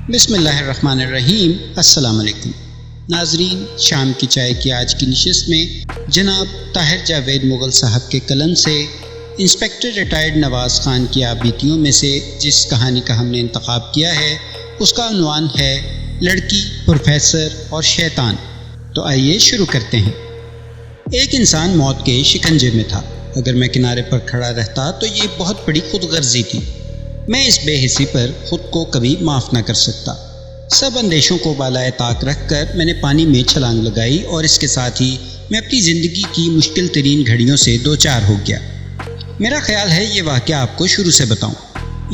بسم اللہ الرحمن الرحیم۔ السلام علیکم ناظرین، شام کی چائے کی آج کی نشست میں جناب طاہر جاوید مغل صاحب کے قلم سے انسپیکٹر ریٹائرڈ نواز خان کی آبیتیوں میں سے جس کہانی کا ہم نے انتخاب کیا ہے اس کا عنوان ہے لڑکی، پروفیسر اور شیطان۔ تو آئیے شروع کرتے ہیں۔ ایک انسان موت کے شکنجے میں تھا۔ اگر میں کنارے پر کھڑا رہتا تو یہ بہت بڑی خود غرضی تھی۔ میں اس بے حسی پر خود کو کبھی معاف نہ کر سکتا۔ سب اندیشوں کو بالائے طاق رکھ کر میں نے پانی میں چھلانگ لگائی اور اس کے ساتھ ہی میں اپنی زندگی کی مشکل ترین گھڑیوں سے دو چار ہو گیا۔ میرا خیال ہے یہ واقعہ آپ کو شروع سے بتاؤں۔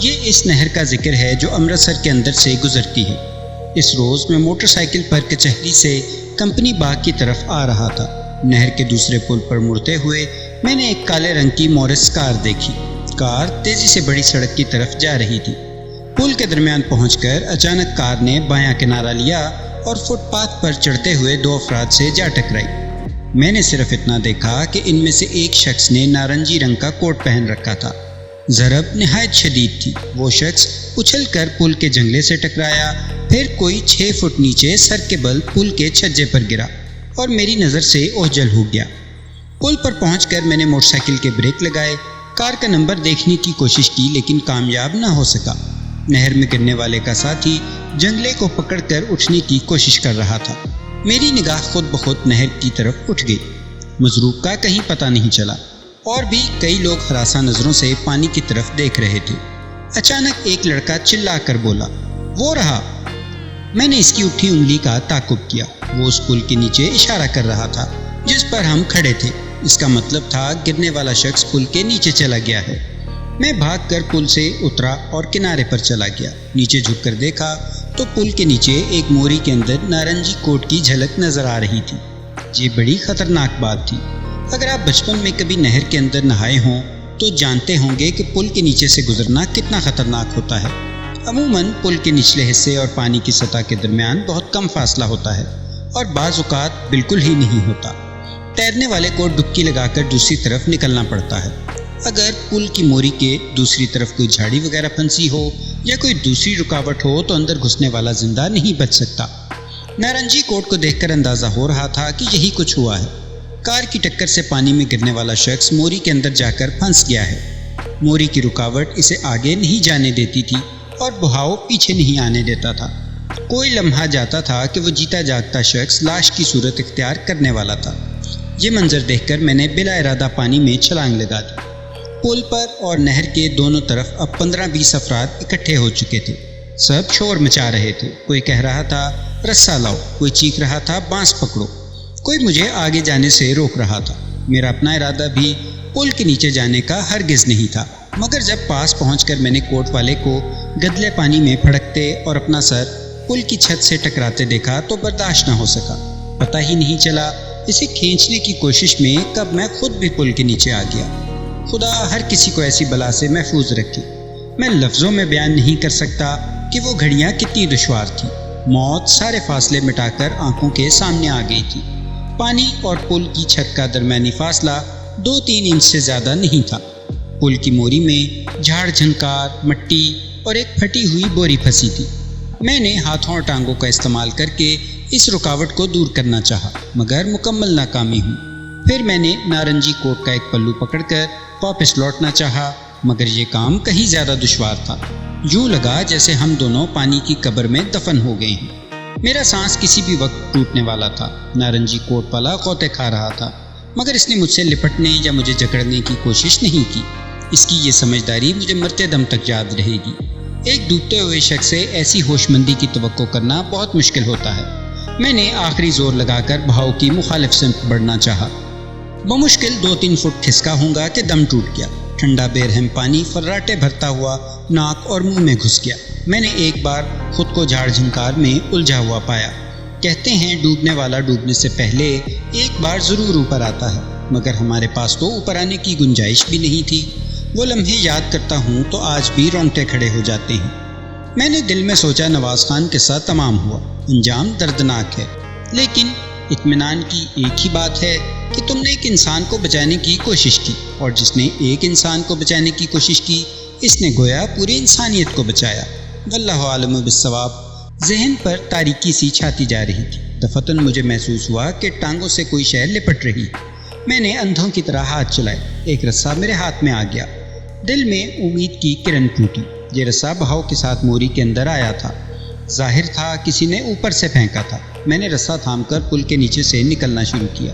یہ اس نہر کا ذکر ہے جو امرتسر کے اندر سے گزرتی ہے۔ اس روز میں موٹر سائیکل پر کچہری سے کمپنی باغ کی طرف آ رہا تھا۔ نہر کے دوسرے پل پر مڑتے ہوئے میں نے ایک کالے رنگ کی مورس کار دیکھی۔ کار تیزی سے بڑی سڑک کی طرف جا رہی تھی۔ پل کے درمیان پہنچ کر اچانک کار نے بایاں کنارہ لیا اور فٹ پاتھ پر چڑھتے ہوئے دو افراد سے جا ٹکرائی۔ میں نے صرف اتنا دیکھا کہ ان میں سے ایک شخص نے نارنجی رنگ کا کوٹ پہن رکھا تھا۔ ضرب نہایت شدید تھی۔ وہ شخص اچھل کر پل کے جنگلے سے ٹکرایا، پھر کوئی 6 فٹ نیچے سر کے بل پل کے چھجے پر گرا اور میری نظر سے اوجھل ہو گیا۔ پل پر پہنچ کر میں نے موٹر سائیکل کے بریک لگائے، کار کا نمبر دیکھنے کی کوشش کی لیکن کامیاب نہ ہو سکا۔ نہر میں گرنے والے کا ساتھی جنگلے کو پکڑ کر اٹھنے کی کوشش کر رہا تھا۔ میری نگاہ خود بخود نہر کی طرف اٹھ گئی۔ مضروب کا کہیں پتہ نہیں چلا اور بھی کئی لوگ ہراساں نظروں سے پانی کی طرف دیکھ رہے تھے۔ اچانک ایک لڑکا چلا کر بولا، وہ رہا۔ میں نے اس کی اٹھی انگلی کا تعاقب کیا۔ وہ اس پل کے نیچے اشارہ کر رہا تھا جس پر ہم کھڑے تھے۔ اس کا مطلب تھا گرنے والا شخص پل کے نیچے چلا گیا ہے۔ میں بھاگ کر پل سے اترا اور کنارے پر چلا گیا۔ نیچے جھک کر دیکھا تو پل کے نیچے ایک موری کے اندر نارنجی کوٹ کی جھلک نظر آ رہی تھی۔ یہ بڑی خطرناک بات تھی۔ اگر آپ بچپن میں کبھی نہر کے اندر نہائے ہوں تو جانتے ہوں گے کہ پل کے نیچے سے گزرنا کتنا خطرناک ہوتا ہے۔ عموماً پل کے نچلے حصے اور پانی کی سطح کے درمیان بہت کم فاصلہ ہوتا ہے اور بعض اوقات بالکل ہی نہیں ہوتا۔ تیرنے والے کو ڈبکی لگا کر دوسری طرف نکلنا پڑتا ہے۔ اگر پل کی موری کے دوسری طرف کوئی جھاڑی وغیرہ پھنسی ہو یا کوئی دوسری رکاوٹ ہو تو اندر گھسنے والا زندہ نہیں بچ سکتا۔ نارنجی کوٹ کو دیکھ کر اندازہ ہو رہا تھا کہ یہی کچھ ہوا ہے۔ کار کی ٹکر سے پانی میں گرنے والا شخص موری کے اندر جا کر پھنس گیا ہے۔ موری کی رکاوٹ اسے آگے نہیں جانے دیتی تھی اور بہاؤ پیچھے نہیں آنے دیتا تھا۔ کوئی لمحہ جاتا تھا کہ وہ جیتا جاگتا شخص لاش کی صورت اختیار کرنے والا تھا۔ یہ منظر دیکھ کر میں نے بلا ارادہ پانی میں چھلانگ لگا دی۔ پل پر اور نہر کے دونوں طرف اب 15-20 افراد اکٹھے ہو چکے تھے۔ سب شور مچا رہے تھے۔ کوئی کہہ رہا تھا رسا لاؤ، کوئی چیخ رہا تھا بانس پکڑو، کوئی مجھے آگے جانے سے روک رہا تھا۔ میرا اپنا ارادہ بھی پل کے نیچے جانے کا ہرگز نہیں تھا، مگر جب پاس پہنچ کر میں نے کوٹ والے کو گدلے پانی میں پھڑکتے اور اپنا سر پل کی چھت سے ٹکراتے دیکھا تو برداشت نہ ہو سکا۔ پتہ ہی نہیں چلا اسے کھینچنے کی کوشش میں کب میں خود بھی پل کے نیچے آ گیا۔ خدا ہر کسی کو ایسی بلا سے محفوظ رکھے۔ میں لفظوں میں بیان نہیں کر سکتا کہ وہ گھڑیاں کتنی دشوار تھیں۔ موت سارے فاصلے مٹا کر آنکھوں کے سامنے آ گئی تھی۔ پانی اور پل کی چھت کا درمیانی فاصلہ 2-3 انچ سے زیادہ نہیں تھا۔ پل کی موری میں جھاڑ جھنکار، مٹی اور ایک پھٹی ہوئی بوری پھنسی تھی۔ میں نے ہاتھوں اور ٹانگوں کا استعمال کر کے اس رکاوٹ کو دور کرنا چاہا مگر مکمل ناکامی ہوئی۔ پھر میں نے نارنجی کوٹ کا ایک پلو پکڑ کر واپس لوٹنا چاہا مگر یہ کام کہیں زیادہ دشوار تھا۔ یوں لگا جیسے ہم دونوں پانی کی قبر میں دفن ہو گئے ہیں۔ میرا سانس کسی بھی وقت ٹوٹنے والا تھا۔ نارنجی کوٹ والا غوطے کھا رہا تھا مگر اس نے مجھ سے لپٹنے یا مجھے جکڑنے کی کوشش نہیں کی۔ اس کی یہ سمجھداری مجھے مرتے دم تک یاد رہے گی۔ ایک ڈوبتے ہوئے شخص سے ایسی ہوش مندی کی توقع کرنا بہت مشکل ہوتا ہے۔ میں نے آخری زور لگا کر بہاؤ کی مخالف سمت بڑھنا چاہا۔ بمشکل 2-3 فٹ کھسکا ہوں گا کہ دم ٹوٹ گیا۔ ٹھنڈا بے رحم پانی فراٹے بھرتا ہوا ناک اور منہ میں گھس گیا۔ میں نے ایک بار خود کو جھاڑ جھنکار میں الجھا ہوا پایا۔ کہتے ہیں ڈوبنے والا ڈوبنے سے پہلے ایک بار ضرور اوپر آتا ہے، مگر ہمارے پاس تو اوپر آنے کی گنجائش بھی نہیں تھی۔ وہ لمحے یاد کرتا ہوں تو آج بھی رونگٹے کھڑے ہو جاتے ہیں۔ میں نے دل میں سوچا نواز خان کے ساتھ تمام ہوا، انجام دردناک ہے، لیکن اطمینان کی ایک ہی بات ہے کہ تم نے ایک انسان کو بچانے کی کوشش کی، اور جس نے ایک انسان کو بچانے کی کوشش کی اس نے گویا پوری انسانیت کو بچایا۔ واللہ عالم بالصواب۔ ذہن پر تاریکی سی چھاتی جا رہی تھی۔ دفعتاً مجھے محسوس ہوا کہ ٹانگوں سے کوئی شے لپٹ رہی۔ میں نے اندھوں کی طرح ہاتھ چلائے، ایک رسہ میرے ہاتھ میں آ گیا۔ دل میں امید کی کرن پھوٹی۔ یہ رسہ بہاؤ کے ساتھ موری کے اندر آیا تھا۔ ظاہر تھا کسی نے اوپر سے پھینکا تھا۔ میں نے رسہ تھام کر پل کے نیچے سے نکلنا شروع کیا۔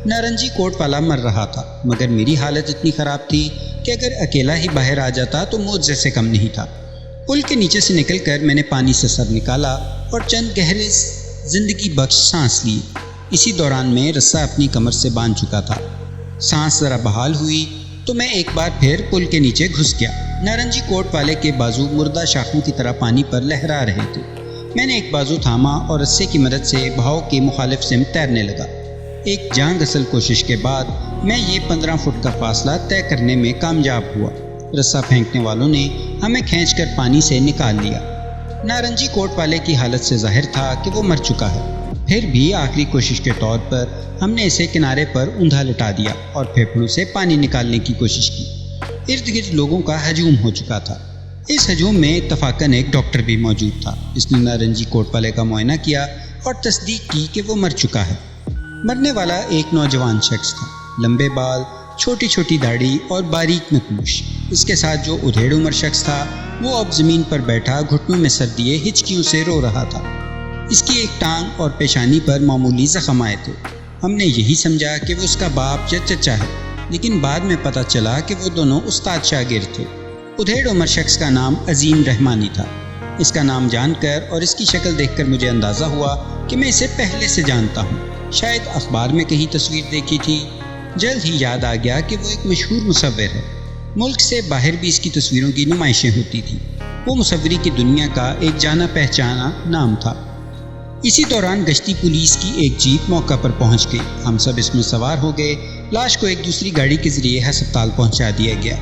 نارنجی کوٹ والا مر رہا تھا، مگر میری حالت اتنی خراب تھی کہ اگر اکیلا ہی باہر آ جاتا تو معجزے سے کم نہیں تھا۔ پل کے نیچے سے نکل کر میں نے پانی سے سر نکالا اور چند گہرے زندگی بخش سانس لی۔ اسی دوران میں رسہ اپنی کمر سے باندھ چکا تھا۔ سانس ذرا بحال ہوئی تو میں ایک بار پھر پل کے نیچے گھس گیا۔ نارنجی کوٹ والے کے بازو مردہ شاخوں کی طرح پانی پر لہرا رہے تھے۔ میں نے ایک بازو تھاما اور رسے کی مدد سے بہاؤ کی مخالف سمت تیرنے لگا۔ ایک جان گسل کوشش کے بعد میں یہ 15 فٹ کا فاصلہ طے کرنے میں کامیاب ہوا۔ رسہ پھینکنے والوں نے ہمیں کھینچ کر پانی سے نکال لیا۔ نارنجی کوٹ والے کی حالت سے ظاہر تھا کہ وہ مر چکا ہے، پھر بھی آخری کوشش کے طور پر ہم نے اسے کنارے پر اوندھا لٹا دیا اور پھیپھڑوں سے پانی نکالنے کی کوشش کی۔ ارد گرد لوگوں کا ہجوم ہو چکا تھا۔ اس ہجوم میں اتفاقاً ایک ڈاکٹر بھی موجود تھا۔ اس نے نارنجی کوٹ والے کا معائنہ کیا اور تصدیق کی کہ وہ مر چکا ہے۔ مرنے والا ایک نوجوان شخص تھا، لمبے بال، چھوٹی چھوٹی داڑھی اور باریک نکوش۔ اس کے ساتھ جو ادھیڑ عمر شخص تھا وہ اب زمین پر بیٹھا گھٹنوں میں سر دیے ہچکیوں سے رو رہا تھا۔ اس کی ایک ٹانگ اور پیشانی پر معمولی زخم آئے تھے۔ ہم نے یہی سمجھا کہ وہ اس کا باپ یا چچا ہے، لیکن بعد میں پتہ چلا کہ وہ دونوں استاد شاگرد تھے۔ ادھیڑ عمر شخص کا نام عظیم رحمانی تھا۔ اس کا نام جان کر اور اس کی شکل دیکھ کر مجھے اندازہ ہوا کہ میں اسے پہلے سے جانتا ہوں، شاید اخبار میں کہیں تصویر دیکھی تھی۔ جلد ہی یاد آ گیا کہ وہ ایک مشہور مصور ہے۔ ملک سے باہر بھی اس کی تصویروں کی نمائشیں ہوتی تھیں۔ وہ مصوری کی دنیا کا ایک جانا پہچانا نام تھا۔ اسی دوران گشتی پولیس کی ایک جیپ موقع پر پہنچ گئی۔ ہم سب اس میں سوار ہو گئے۔ لاش کو ایک دوسری گاڑی کے ذریعے ہسپتال پہنچا دیا گیا۔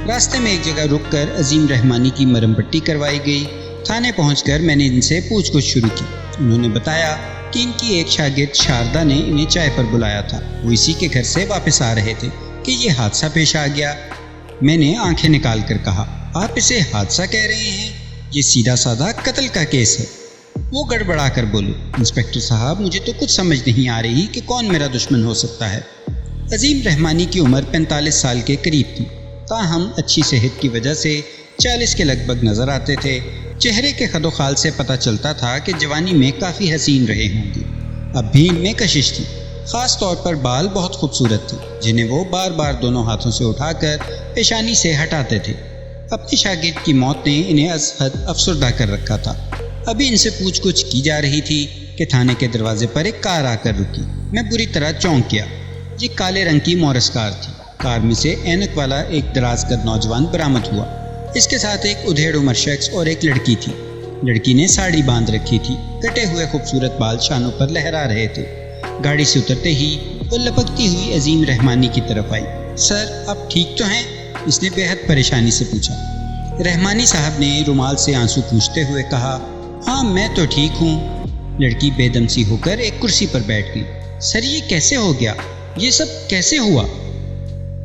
راستے میں ایک جگہ رک کر عظیم رحمانی کی مرہم پٹی کروائی گئی۔ تھانے پہنچ کر میں نے ان سے پوچھ گچھ شروع کی۔ انہوں نے بتایا کہ ان کی ایک شاگرد شاردا نے انہیں چائے پر بلایا تھا۔ وہ اسی کے گھر سے واپس آ رہے تھے کہ یہ حادثہ پیش آ گیا۔ میں نے آنکھیں نکال کر کہا، آپ اسے حادثہ کہہ رہے ہیں؟ یہ سیدھا سادہ قتل کا کیس ہے۔ وہ گڑبڑا کر بولے، انسپکٹر صاحب مجھے تو کچھ سمجھ نہیں آ رہی کہ کون میرا دشمن ہو سکتا ہے۔ عظیم رحمانی کی عمر 45 سال کے قریب تھی، تاہم اچھی صحت کی وجہ سے 40 کے لگ بھگ نظر آتے تھے۔ چہرے کے خد و خال سے پتہ چلتا تھا کہ جوانی میں کافی حسین رہے ہوں گے۔ اب بھی ان میں کشش تھی، خاص طور پر بال بہت خوبصورت تھے، جنہیں وہ بار بار دونوں ہاتھوں سے اٹھا کر پیشانی سے ہٹاتے تھے۔ اپنی شاگرد کی موت نے انہیں از حد افسردہ کر رکھا تھا۔ ابھی ان سے پوچھ گچھ کی جا رہی تھی کہ تھانے کے دروازے پر ایک کار آ کر رکی۔ میں بری طرح چونک گیا۔ یہ کالے رنگ کی مورس کار تھی۔ کار میں سے اینک والا ایک دراز قد نوجوان برآمد ہوا۔ اس کے ساتھ ایک ادھیڑ عمر شخص اور ایک لڑکی تھی۔ لڑکی نے ساڑی باندھ رکھی تھی، کٹے ہوئے خوبصورت بال شانوں پر لہرا رہے تھے۔ گاڑی سے اترتے ہی وہ لپکتی ہوئی عظیم رحمانی کی طرف آئی۔ سر آپ ٹھیک تو ہیں؟ اس نے بے حد پریشانی سے پوچھا۔ رحمانی صاحب نے رومال سے آنسو پوچھتے ہوئے کہا، ہاں میں تو ٹھیک ہوں۔ لڑکی بے دم سی ہو کر ایک کرسی پر بیٹھ گئی۔ سر یہ کیسے ہو گیا؟ یہ سب کیسے ہوا؟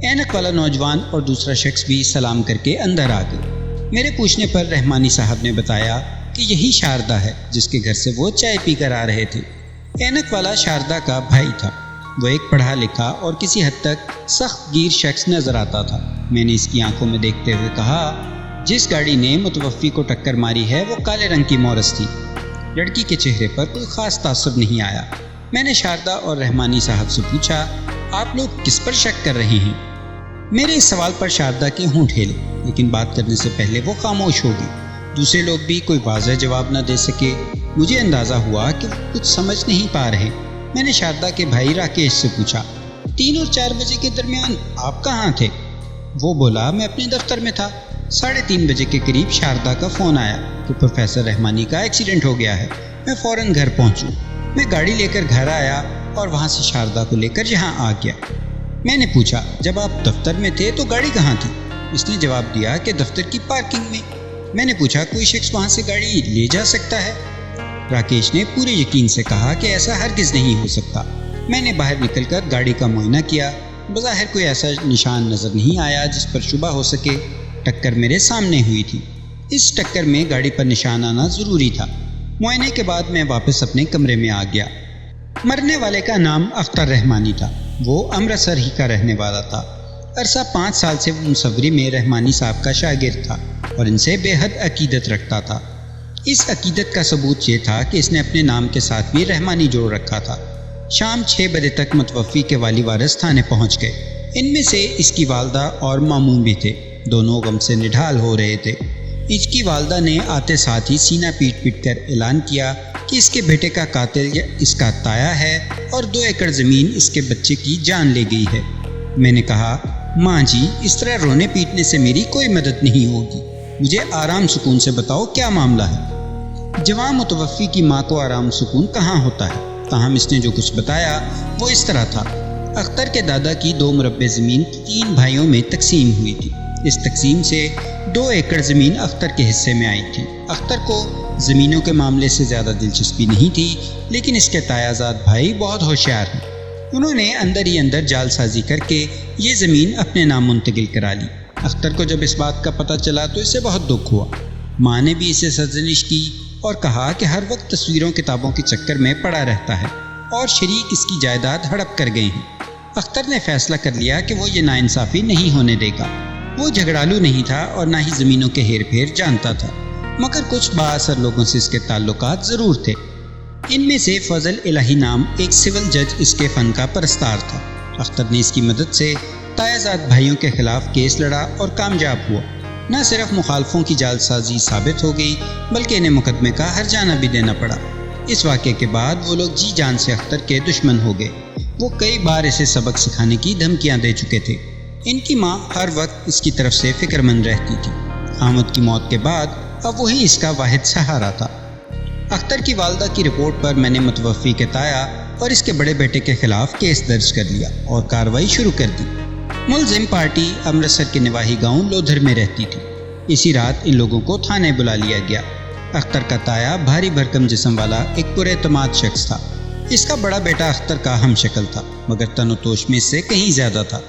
اینک والا نوجوان اور دوسرا شخص بھی سلام کر کے اندر آ گئے۔ میرے پوچھنے پر رحمانی صاحب نے بتایا کہ یہی شاردا ہے جس کے گھر سے وہ چائے پی کر آ رہے تھے۔ اینک والا شاردا کا بھائی تھا۔ وہ ایک پڑھا لکھا اور کسی حد تک سخت گیر شخص نظر آتا تھا۔ میں نے اس کی آنکھوں میں دیکھتے ہوئے کہا، جس گاڑی نے متوفی کو ٹکر ماری ہے وہ کالے رنگ کی مورس تھی۔ لڑکی کے چہرے پر کوئی خاص تاثر نہیں آیا۔ میں نے شاردا اور رحمانی صاحب سے پوچھا، آپ لوگ کس پر شک کر رہے ہیں؟ میرے اس سوال پر شاردا کے ہونٹ ہلے، لیکن بات کرنے سے پہلے وہ خاموش ہو گئی۔ دوسرے لوگ بھی کوئی واضح جواب نہ دے سکے۔ مجھے اندازہ ہوا کہ وہ کچھ سمجھ نہیں پا رہے۔ میں نے شاردا کے بھائی راکیش سے پوچھا، 3 اور 4 بجے کے درمیان آپ کہاں تھے؟ وہ بولا، میں اپنے دفتر میں تھا۔ 3:30 بجے کے قریب شاردا کا فون آیا کہ پروفیسر رحمانی کا ایکسیڈنٹ ہو گیا ہے۔ میں فوراً گھر پہنچوں۔ میں گاڑی لے کر گھر آیا اور وہاں سے شاردا کو لے کر یہاں آ گیا۔ میں نے پوچھا، جب آپ دفتر میں تھے تو گاڑی کہاں تھی؟ اس نے جواب دیا کہ دفتر کی پارکنگ میں۔ میں نے پوچھا، کوئی شخص وہاں سے گاڑی لے جا سکتا ہے؟ راکیش نے پورے یقین سے کہا کہ ایسا ہرگز نہیں ہو سکتا۔ میں نے باہر نکل کر گاڑی کا معائنہ کیا۔ بظاہر کوئی ایسا نشان نظر نہیں آیا جس پر شبہ ہو سکے۔ ٹکر میرے سامنے ہوئی تھی۔ اس ٹکر میں گاڑی پر نشان آنا ضروری تھا۔ معائنے کے بعد میں واپس اپنے کمرے میں آ گیا۔ مرنے والے کا نام اختر رحمانی تھا۔ وہ امرتسر ہی کا رہنے والا تھا۔ عرصہ 5 سال سے وہ مصوری میں رحمانی صاحب کا شاگرد تھا اور ان سے بے حد عقیدت رکھتا تھا۔ اس عقیدت کا ثبوت یہ تھا کہ اس نے اپنے نام کے ساتھ بھی رحمانی جوڑ رکھا تھا۔ شام 6 بجے تک متوفی کے والی وارث تھانے پہنچ گئے۔ ان میں سے اس کی والدہ اور مامون بھی تھے۔ دونوں غم سے نڈھال ہو رہے تھے۔ اس کی والدہ نے آتے ساتھ ہی سینہ پیٹ پیٹ کر اعلان کیا کہ اس کے بیٹے کا قاتل اس کا تایا ہے اور 2 ایکڑ زمین اس کے بچے کی جان لے گئی ہے۔ میں نے کہا، ماں جی، اس طرح رونے پیٹنے سے میری کوئی مدد نہیں ہوگی، مجھے آرام سکون سے بتاؤ کیا معاملہ ہے۔ جوان متوفی کی ماں کو آرام سکون کہاں ہوتا ہے؟ تاہم اس نے جو کچھ بتایا وہ اس طرح تھا۔ اختر کے دادا کی 2 مربع زمین 3 بھائیوں میں تقسیم ہوئی تھی۔ اس تقسیم سے 2 ایکڑ زمین اختر کے حصے میں آئی تھی۔ اختر کو زمینوں کے معاملے سے زیادہ دلچسپی نہیں تھی، لیکن اس کے تایا زاد بھائی بہت ہوشیار ہیں۔ انہوں نے اندر ہی اندر جال سازی کر کے یہ زمین اپنے نام منتقل کرا لی۔ اختر کو جب اس بات کا پتہ چلا تو اسے بہت دکھ ہوا۔ ماں نے بھی اسے سرزنش کی اور کہا کہ ہر وقت تصویروں کتابوں کے چکر میں پڑا رہتا ہے اور شریک اس کی جائیداد ہڑپ کر گئے ہیں۔ اختر نے فیصلہ کر لیا کہ وہ یہ ناانصافی نہیں ہونے دے گا۔ وہ جھگڑالو نہیں تھا اور نہ ہی زمینوں کے ہیر پھیر جانتا تھا، مگر کچھ بااثر لوگوں سے اس کے تعلقات ضرور تھے۔ ان میں سے فضل الہی نام ایک سول جج اس کے فن کا پرستار تھا۔ اختر نے اس کی مدد سے تایازاد بھائیوں کے خلاف کیس لڑا اور کامیاب ہوا۔ نہ صرف مخالفوں کی جال سازی ثابت ہو گئی بلکہ انہیں مقدمے کا ہرجانہ بھی دینا پڑا۔ اس واقعے کے بعد وہ لوگ جی جان سے اختر کے دشمن ہو گئے۔ وہ کئی بار اسے سبق سکھانے کی دھمکیاں دے چکے تھے۔ ان کی ماں ہر وقت اس کی طرف سے فکر مند رہتی تھی۔ احمد کی موت کے بعد اب وہی اس کا واحد سہارا تھا۔ اختر کی والدہ کی رپورٹ پر میں نے متوفی کے تایا اور اس کے بڑے بیٹے کے خلاف کیس درج کر لیا اور کارروائی شروع کر دی۔ ملزم پارٹی امرتسر کے نواحی گاؤں لودھر میں رہتی تھی۔ اسی رات ان لوگوں کو تھانے بلا لیا گیا۔ اختر کا تایا بھاری بھرکم جسم والا ایک پراعتماد شخص تھا۔ اس کا بڑا بیٹا اختر کا ہم شکل تھا، مگر تن و توش میں اس سے کہیں زیادہ تھا۔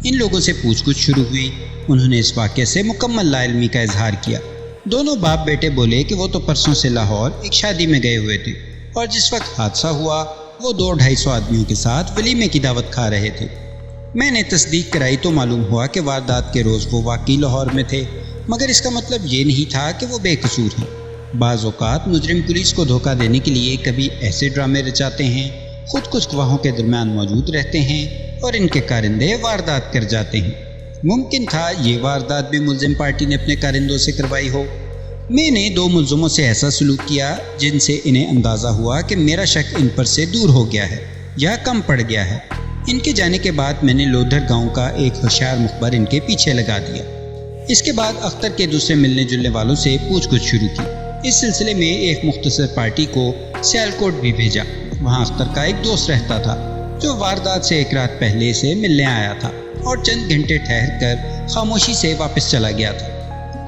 ان لوگوں سے پوچھ گچھ شروع ہوئی۔ انہوں نے اس واقعے سے مکمل لا علمی کا اظہار کیا۔ دونوں باپ بیٹے بولے کہ وہ تو پرسوں سے لاہور ایک شادی میں گئے ہوئے تھے اور جس وقت حادثہ ہوا وہ 200-250 آدمیوں کے ساتھ ولیمے کی دعوت کھا رہے تھے۔ میں نے تصدیق کرائی تو معلوم ہوا کہ واردات کے روز وہ واقعی لاہور میں تھے، مگر اس کا مطلب یہ نہیں تھا کہ وہ بے قصور ہیں۔ بعض اوقات مجرم پولیس کو دھوکہ دینے کے لیے کبھی ایسے ڈرامے رچاتے ہیں، خود کچھ گواہوں کے درمیان موجود رہتے ہیں اور ان کے کارندے واردات کر جاتے ہیں۔ ممکن تھا یہ واردات بھی ملزم پارٹی نے اپنے کارندوں سے کروائی ہو۔ میں نے 2 ملزموں سے ایسا سلوک کیا جن سے انہیں اندازہ ہوا کہ میرا شک ان پر سے دور ہو گیا ہے یا کم پڑ گیا ہے۔ ان کے جانے کے بعد میں نے لودھر گاؤں کا ایک ہوشیار مخبر ان کے پیچھے لگا دیا۔ اس کے بعد اختر کے دوسرے ملنے جلنے والوں سے پوچھ گچھ شروع کی۔ اس سلسلے میں ایک مختصر پارٹی کو سیالکوٹ بھی بھیجا۔ وہاں اختر کا ایک دوست رہتا تھا جو واردات سے 1 رات پہلے سے ملنے آیا تھا اور چند گھنٹے ٹھہر کر خاموشی سے واپس چلا گیا تھا۔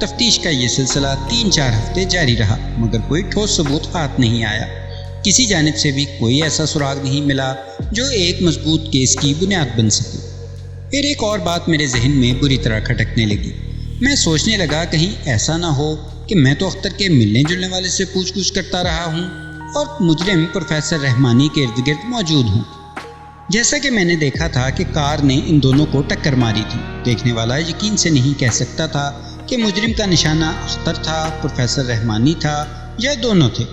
تفتیش کا یہ سلسلہ 3-4 ہفتے جاری رہا، مگر کوئی ٹھوس ثبوت ہاتھ نہیں آیا۔ کسی جانب سے بھی کوئی ایسا سراغ نہیں ملا جو ایک مضبوط کیس کی بنیاد بن سکے۔ پھر ایک اور بات میرے ذہن میں بری طرح کھٹکنے لگی۔ میں سوچنے لگا کہیں ایسا نہ ہو کہ میں تو اختر کے ملنے جلنے والے سے پوچھ گچھ کرتا رہا ہوں اور مجرم پروفیسر رحمانی کے ارد گرد موجود ہوں۔ جیسا کہ میں نے دیکھا تھا کہ کار نے ان دونوں کو ٹکر ماری تھی، دیکھنے والا یقین سے نہیں کہہ سکتا تھا کہ مجرم کا نشانہ اختر تھا، پروفیسر رحمانی تھا یا دونوں تھے۔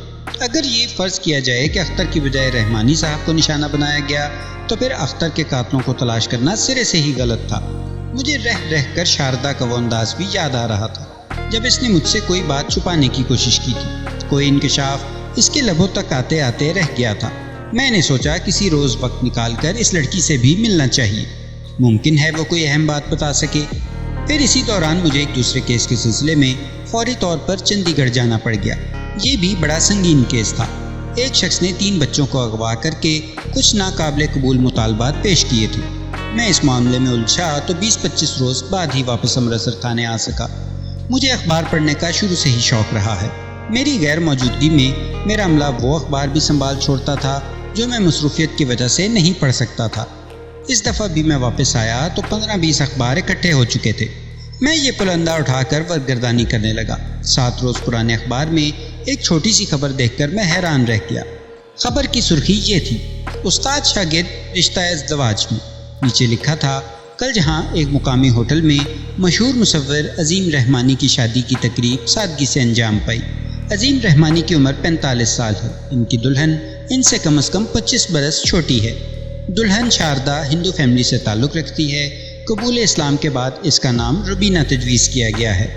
اگر یہ فرض کیا جائے کہ اختر کی بجائے رحمانی صاحب کو نشانہ بنایا گیا تو پھر اختر کے قاتلوں کو تلاش کرنا سرے سے ہی غلط تھا۔ مجھے رہ کر شاردا کا وہ انداز بھی یاد آ رہا تھا جب اس نے مجھ سے کوئی بات چھپانے کی کوشش کی تھی۔ کوئی انکشاف اس کے لبوں تک آتے آتے رہ گیا تھا۔ میں نے سوچا کسی روز وقت نکال کر اس لڑکی سے بھی ملنا چاہیے، ممکن ہے وہ کوئی اہم بات بتا سکے۔ پھر اسی دوران مجھے ایک دوسرے کیس کے سلسلے میں فوری طور پر چندی گڑھ جانا پڑ گیا۔ یہ بھی بڑا سنگین کیس تھا۔ ایک شخص نے 3 بچوں کو اغوا کر کے کچھ ناقابل قبول مطالبات پیش کیے تھے۔ میں اس معاملے میں الجھا تو 20-25 روز بعد ہی واپس امرتسر تھانے آ سکا۔ مجھے اخبار پڑھنے کا شروع سے ہی شوق رہا ہے۔ میری غیر موجودگی میں میرا عملہ وہ اخبار بھی سنبھال چھوڑتا تھا جو میں مصروفیت کی وجہ سے نہیں پڑھ سکتا تھا۔ اس دفعہ بھی میں واپس آیا تو 15-20 اخبار اکٹھے ہو چکے تھے۔ میں یہ پلندہ اٹھا کر ورگردانی کرنے لگا۔ 7 روز پرانے اخبار میں ایک چھوٹی سی خبر دیکھ کر میں حیران رہ گیا۔ خبر کی سرخی یہ تھی: استاد شاگرد رشتہ ازدواج میں۔ نیچے لکھا تھا: کل جہاں ایک مقامی ہوٹل میں مشہور مصور عظیم رحمانی کی شادی کی تقریب سادگی سے انجام پائی۔ عظیم رحمانی کی عمر 45 سال ہے۔ ان کی دلہن ان سے کم از کم 25 برس چھوٹی ہے۔ دلہن شاردا ہندو فیملی سے تعلق رکھتی ہے۔ قبول اسلام کے بعد اس کا نام روبینہ تجویز کیا گیا ہے۔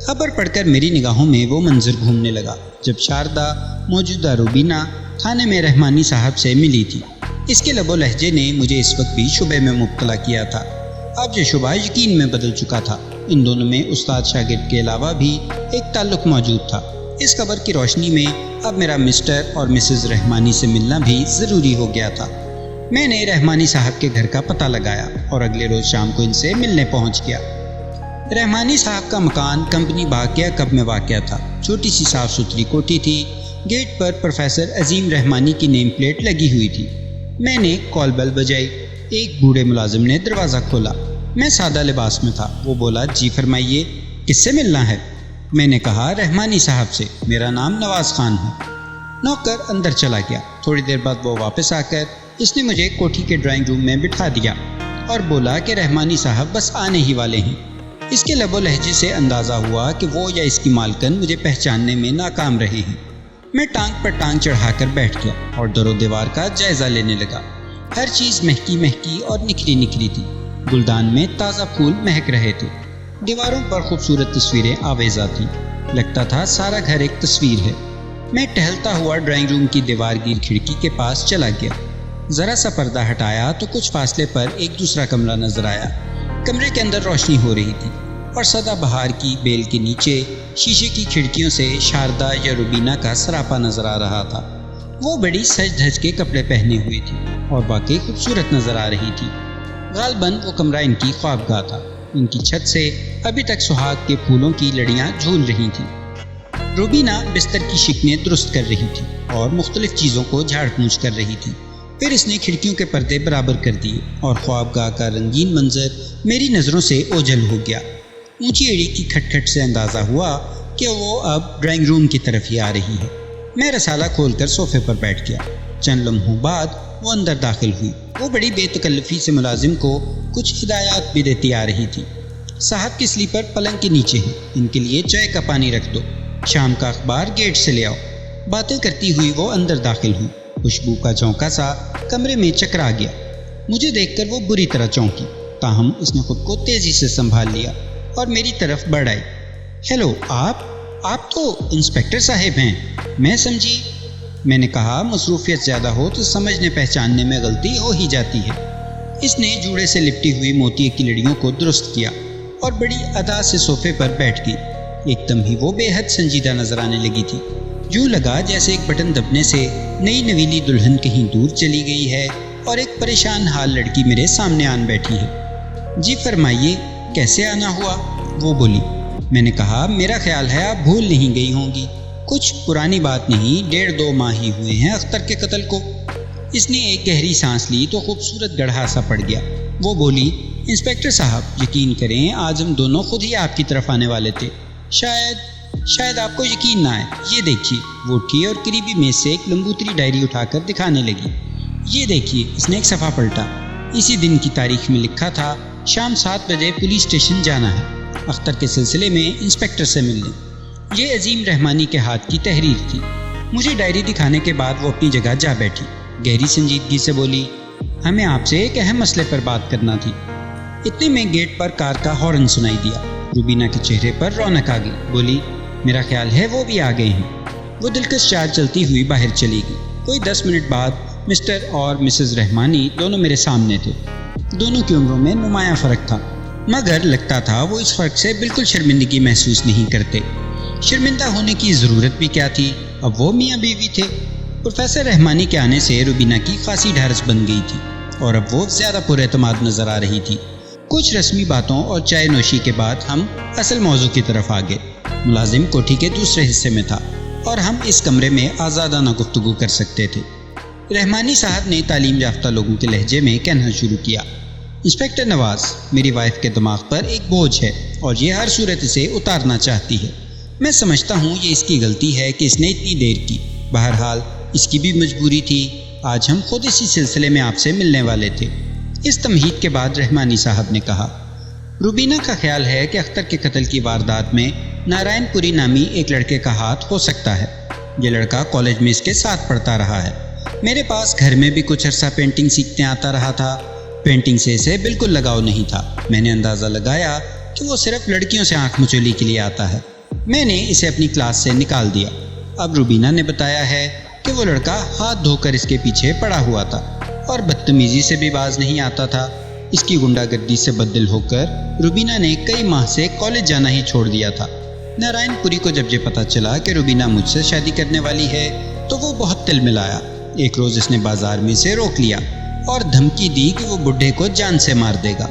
خبر پڑھ کر میری نگاہوں میں وہ منظر گھومنے لگا جب شاردا موجودہ روبینہ تھانے میں رحمانی صاحب سے ملی تھی۔ اس کے لب و لہجے نے مجھے اس وقت بھی شبہ میں مبتلا کیا تھا۔ اب یہ شبہ یقین میں بدل چکا تھا۔ ان دونوں میں استاد شاگرد کے علاوہ بھی ایک تعلق موجود تھا۔ اس خبر کی روشنی میں اب میرا مسٹر اور مسز رحمانی سے ملنا بھی ضروری ہو گیا تھا۔ میں نے رحمانی صاحب کے گھر کا پتہ لگایا اور اگلے روز شام کو ان سے ملنے پہنچ گیا۔ رحمانی صاحب کا مکان کمپنی باغ کے عقب میں واقع تھا۔ چھوٹی سی صاف ستھری کوٹھی تھی۔ گیٹ پر پروفیسر عظیم رحمانی کی نیم پلیٹ لگی ہوئی تھی۔ میں نے کال بیل بجائی۔ ایک بوڑھے ملازم نے دروازہ کھولا۔ میں سادہ لباس میں تھا۔ وہ بولا: جی فرمائیے، کس سے ملنا ہے؟ میں نے کہا: رحمانی صاحب سے، میرا نام نواز خان ہے۔ نوکر اندر چلا گیا۔ تھوڑی دیر بعد وہ واپس آ کر اس نے مجھے کوٹھی کے ڈرائنگ روم میں بٹھا دیا اور بولا کہ رحمانی صاحب بس آنے ہی والے ہیں۔ اس کے لب و لہجے سے اندازہ ہوا کہ وہ یا اس کی مالکن مجھے پہچاننے میں ناکام رہے ہیں۔ میں ٹانگ پر ٹانگ چڑھا کر بیٹھ گیا اور در و دیوار کا جائزہ لینے لگا۔ ہر چیز مہکی مہکی اور نکھری نکھری تھی۔ گلدان میں تازہ پھول مہک رہے تھے۔ دیواروں پر خوبصورت تصویریں آویزاں تھیں۔ لگتا تھا سارا گھر ایک تصویر ہے۔ میں ٹہلتا ہوا ڈرائنگ روم کی دیوار گیر کھڑکی کے پاس چلا گیا۔ ذرا سا پردہ ہٹایا تو کچھ فاصلے پر ایک دوسرا کمرہ نظر آیا۔ کمرے کے اندر روشنی ہو رہی تھی اور سدا بہار کی بیل کے نیچے شیشے کی کھڑکیوں سے شاردا یا روبینہ کا سراپا نظر آ رہا تھا۔ وہ بڑی سج دھج کے کپڑے پہنے ہوئے تھی اور واقعی خوبصورت نظر آ رہی تھی۔ غالباً وہ کمرہ ان کی خوابگاہ تھا۔ ان کی چھت سے ابھی تک سہاگ کے پھولوں کی لڑیاں جھول رہی تھیں۔ روبینہ بستر کی شکنیں درست کر رہی تھی اور مختلف چیزوں کو جھاڑ پونچھ کر رہی تھی۔ پھر اس نے کھڑکیوں کے پردے برابر کر دیے اور خوابگاہ کا رنگین منظر میری نظروں سے اوجھل ہو گیا۔ اونچی ایڑی کی کھٹ کھٹ سے اندازہ ہوا کہ وہ اب ڈرائنگ روم کی طرف ہی آ رہی ہے۔ میں رسالہ کھول کر صوفے پر بیٹھ گیا۔ چند لمحوں بعد وہ اندر داخل ہوئی۔ وہ بڑی بے تکلفی سے ملازم کو کچھ ہدایات بھی دیتی آ رہی تھی۔ صاحب کی سلیپر پلنگ کے نیچے ہے، ان کے لیے چائے کا پانی رکھ دو۔ شام کا اخبار گیٹ سے لے آؤ۔ باتیں کرتی ہوئی وہ اندر داخل ہوئی۔ خوشبو کا جھونکا سا کمرے میں چکرا گیا۔ مجھے دیکھ کر وہ بری طرح چونکی، تاہم اس نے خود کو تیزی سے سنبھال لیا اور میری طرف بڑھ آئی۔ ہیلو، آپ تو انسپکٹر صاحب ہیں، میں سمجھی۔ میں نے کہا: مصروفیت زیادہ ہو تو سمجھنے پہچاننے میں غلطی ہو ہی جاتی ہے۔ اس نے جوڑے سے لپٹی ہوئی موتی کی لڑیوں کو درست کیا اور بڑی ادا سے صوفے پر بیٹھ گئی۔ ایک دم ہی وہ بے حد سنجیدہ نظر آنے لگی تھی۔ یوں لگا جیسے ایک بٹن دبنے سے نئی نویلی دلہن کہیں دور چلی گئی ہے اور ایک پریشان حال لڑکی میرے سامنے آن بیٹھی ہے۔ جی فرمائیے، کیسے آنا ہوا؟ وہ بولی۔ میں نے کہا: میرا خیال ہے آپ بھول نہیں گئی ہوں گی، کچھ پرانی بات نہیں، 1.5-2 ماہ ہی ہوئے ہیں اختر کے قتل کو۔ اس نے ایک گہری سانس لی تو خوبصورت گڑھا سا پڑ گیا۔ وہ بولی: انسپکٹر صاحب، یقین کریں آج ہم دونوں خود ہی آپ کی طرف آنے والے تھے۔ شاید آپ کو یقین نہ آئے، یہ دیکھیے۔ وہ اٹھی اور قریبی میز سے ایک لمبوتری ڈائری اٹھا کر دکھانے لگی۔ یہ دیکھیے، اس نے ایک صفحہ پلٹا۔ اسی دن کی تاریخ میں لکھا تھا: شام 7 بجے پولیس اسٹیشن جانا ہے، اختر کے سلسلے میں انسپکٹر سے ملنے۔ یہ عظیم رحمانی کے ہاتھ کی تحریر تھی۔ مجھے ڈائری دکھانے کے بعد وہ اپنی جگہ جا بیٹھی۔ گہری سنجیدگی سے بولی: ہمیں آپ سے ایک اہم مسئلے پر بات کرنا تھی۔ اتنے میں گیٹ پر کار کا ہارن سنائی دیا۔ روبینہ کے چہرے پر رونق آ گئی۔ بولی: میرا خیال ہے وہ بھی آ گئے ہیں۔ وہ دلکش چال چلتی ہوئی باہر چلی گئی۔ کوئی 10 منٹ بعد مسٹر اور مسز رحمانی دونوں میرے سامنے تھے۔ دونوں کی عمروں میں نمایاں فرق تھا، مگر لگتا تھا وہ اس فرق سے بالکل شرمندگی محسوس نہیں کرتے۔ شرمندہ ہونے کی ضرورت بھی کیا تھی، اب وہ میاں بیوی تھے۔ پروفیسر رحمانی کے آنے سے روبینہ کی خاصی ڈھارس بن گئی تھی اور اب وہ زیادہ پر اعتماد نظر آ رہی تھی۔ کچھ رسمی باتوں اور چائے نوشی کے بعد ہم اصل موضوع کی طرف آگے۔ ملازم کوٹھی کے دوسرے حصے میں تھا اور ہم اس کمرے میں آزادانہ گفتگو کر سکتے تھے۔ رحمانی صاحب نے تعلیم یافتہ لوگوں کے لہجے میں کہنا شروع کیا: انسپکٹر نواز، میری وائف کے دماغ پر ایک بوجھ ہے اور یہ ہر صورت سے اتارنا چاہتی ہے۔ میں سمجھتا ہوں یہ اس کی غلطی ہے کہ اس نے اتنی دیر کی، بہرحال اس کی بھی مجبوری تھی، آج ہم خود اسی سلسلے میں آپ سے ملنے والے تھے۔ اس تمہید کے بعد رحمانی صاحب نے کہا، روبینہ کا خیال ہے کہ اختر کے قتل کی واردات میں نارائن پوری نامی ایک لڑکے کا ہاتھ ہو سکتا ہے۔ یہ لڑکا کالج میں اس کے ساتھ پڑھتا رہا ہے۔ میرے پاس گھر میں بھی کچھ عرصہ پینٹنگ سیکھتے آتا رہا تھا۔ پینٹنگ سے اسے بالکل لگاؤ نہیں تھا۔ میں نے اندازہ لگایا کہ وہ صرف لڑکیوں سے آنکھ مچولی کے لیے آتا ہے۔ میں نے اسے اپنی کلاس سے نکال دیا۔ اب روبینہ نے بتایا ہے کہ وہ لڑکا ہاتھ دھو کر اس کے پیچھے پڑا ہوا تھا اور بدتمیزی سے بھی باز نہیں آتا تھا۔ اس کی غنڈہ گردی سے بددل ہو کر روبینہ نے کئی ماہ سے کالج جانا ہی چھوڑ دیا تھا۔ نارائن پوری کو جب یہ پتہ چلا کہ روبینہ مجھ سے شادی کرنے والی ہے تو وہ بہت تل ملایا۔ ایک روز اس نے بازار میں اسے روک لیا اور دھمکی دی کہ وہ بڈھے کو جان سے مار دے گا۔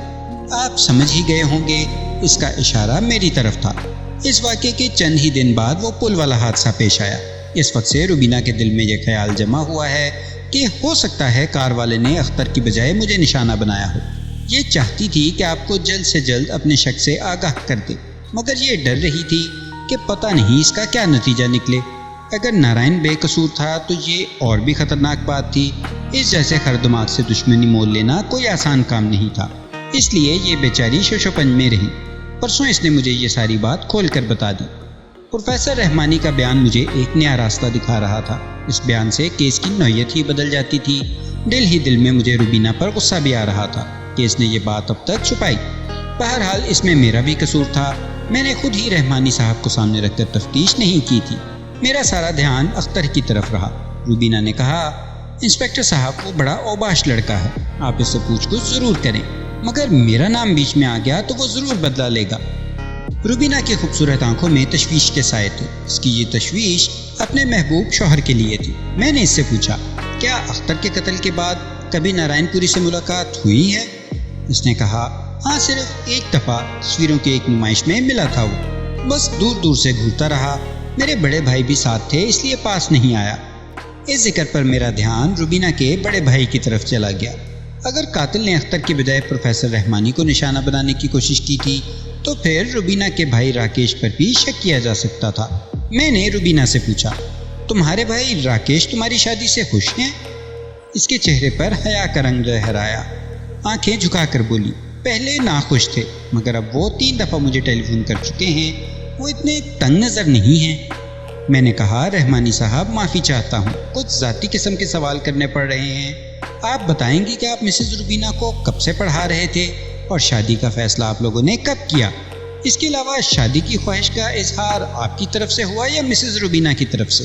آپ سمجھ ہی گئے ہوں گے اس کا اشارہ میری طرف تھا۔ اس واقعے کے چند ہی دن بعد وہ پل والا حادثہ پیش آیا۔ اس وقت سے روبینہ کے دل میں یہ خیال جمع ہوا ہے کہ ہو سکتا ہے کار والے نے اختر کی بجائے مجھے نشانہ بنایا ہو۔ یہ چاہتی تھی کہ آپ کو جلد سے جلد اپنے شک سے آگاہ کر دے، مگر یہ ڈر رہی تھی کہ پتہ نہیں اس کا کیا نتیجہ نکلے۔ اگر نارائن بے قصور تھا تو یہ اور بھی خطرناک بات تھی۔ اس جیسے خر دماغ سے دشمنی مول لینا کوئی آسان کام نہیں تھا، اس لیے یہ بیچاری شش و پنج میں رہی۔ پرسوں اس نے مجھے یہ ساری بات کھول کر بتا دی۔ پروفیسر رحمانی کا بیان مجھے ایک نیا راستہ دکھا رہا تھا۔ اس بیان سے کیس کی نوعیت ہی بدل جاتی تھی۔ دل ہی دل میں مجھے روبینہ پر غصہ بھی آ رہا تھا کہ اس نے یہ بات اب تک چھپائی۔ بہرحال اس میں میرا بھی قصور تھا۔ میں نے خود ہی رحمانی صاحب کو سامنے رکھ کر تفتیش نہیں کی تھی۔ میرا سارا دھیان اختر کی طرف رہا۔ روبینہ نے کہا، انسپکٹر صاحب وہ بڑا اوباش لڑکا ہے، آپ اس سے پوچھ گچھ ضرور کریں، مگر میرا نام بیچ میں آ گیا تو وہ ضرور بدلہ لے گا۔ روبینہ کی خوبصورت آنکھوں میں تشویش کے سائے تھے۔ اس کی یہ تشویش اپنے محبوب شوہر کے لیے تھی۔ میں نے اس سے پوچھا، کیا اختر کے قتل کے بعد کبھی نارائن پوری سے ملاقات ہوئی ہے؟ اس نے کہا، ہاں صرف ایک دفعہ تصویروں کی ایک نمائش میں ملا تھا وہ، بس دور دور سے گھورتا رہا۔ میرے بڑے بھائی بھی ساتھ تھے اس لیے پاس نہیں آیا۔ اس ذکر پر میرا دھیان روبینہ کے بڑے بھائی کی طرف چلا گیا۔ اگر قاتل نے اختر کی بجائے پروفیسر رحمانی کو نشانہ بنانے کی کوشش کی تھی تو پھر روبینہ کے بھائی راکیش پر بھی شک کیا جا سکتا تھا۔ میں نے روبینہ سے پوچھا، تمہارے بھائی راکیش تمہاری شادی سے خوش ہیں؟ اس کے چہرے پر حیا کا رنگ لہرایا۔ آنکھیں جھکا کر بولی، پہلے ناخوش تھے مگر اب وہ 3 دفعہ مجھے ٹیلی فون کر چکے ہیں، وہ اتنے تنگ نظر نہیں ہیں۔ میں نے کہا، رحمانی صاحب معافی چاہتا ہوں، کچھ ذاتی قسم کے سوال کرنے پڑ رہے ہیں۔ آپ بتائیں گے کہ آپ مسز روبینہ کو کب سے پڑھا رہے تھے اور شادی کا فیصلہ آپ لوگوں نے کب کیا؟ اس کے علاوہ شادی کی خواہش کا اظہار آپ کی طرف سے ہوا یا مسز روبینہ کی طرف سے؟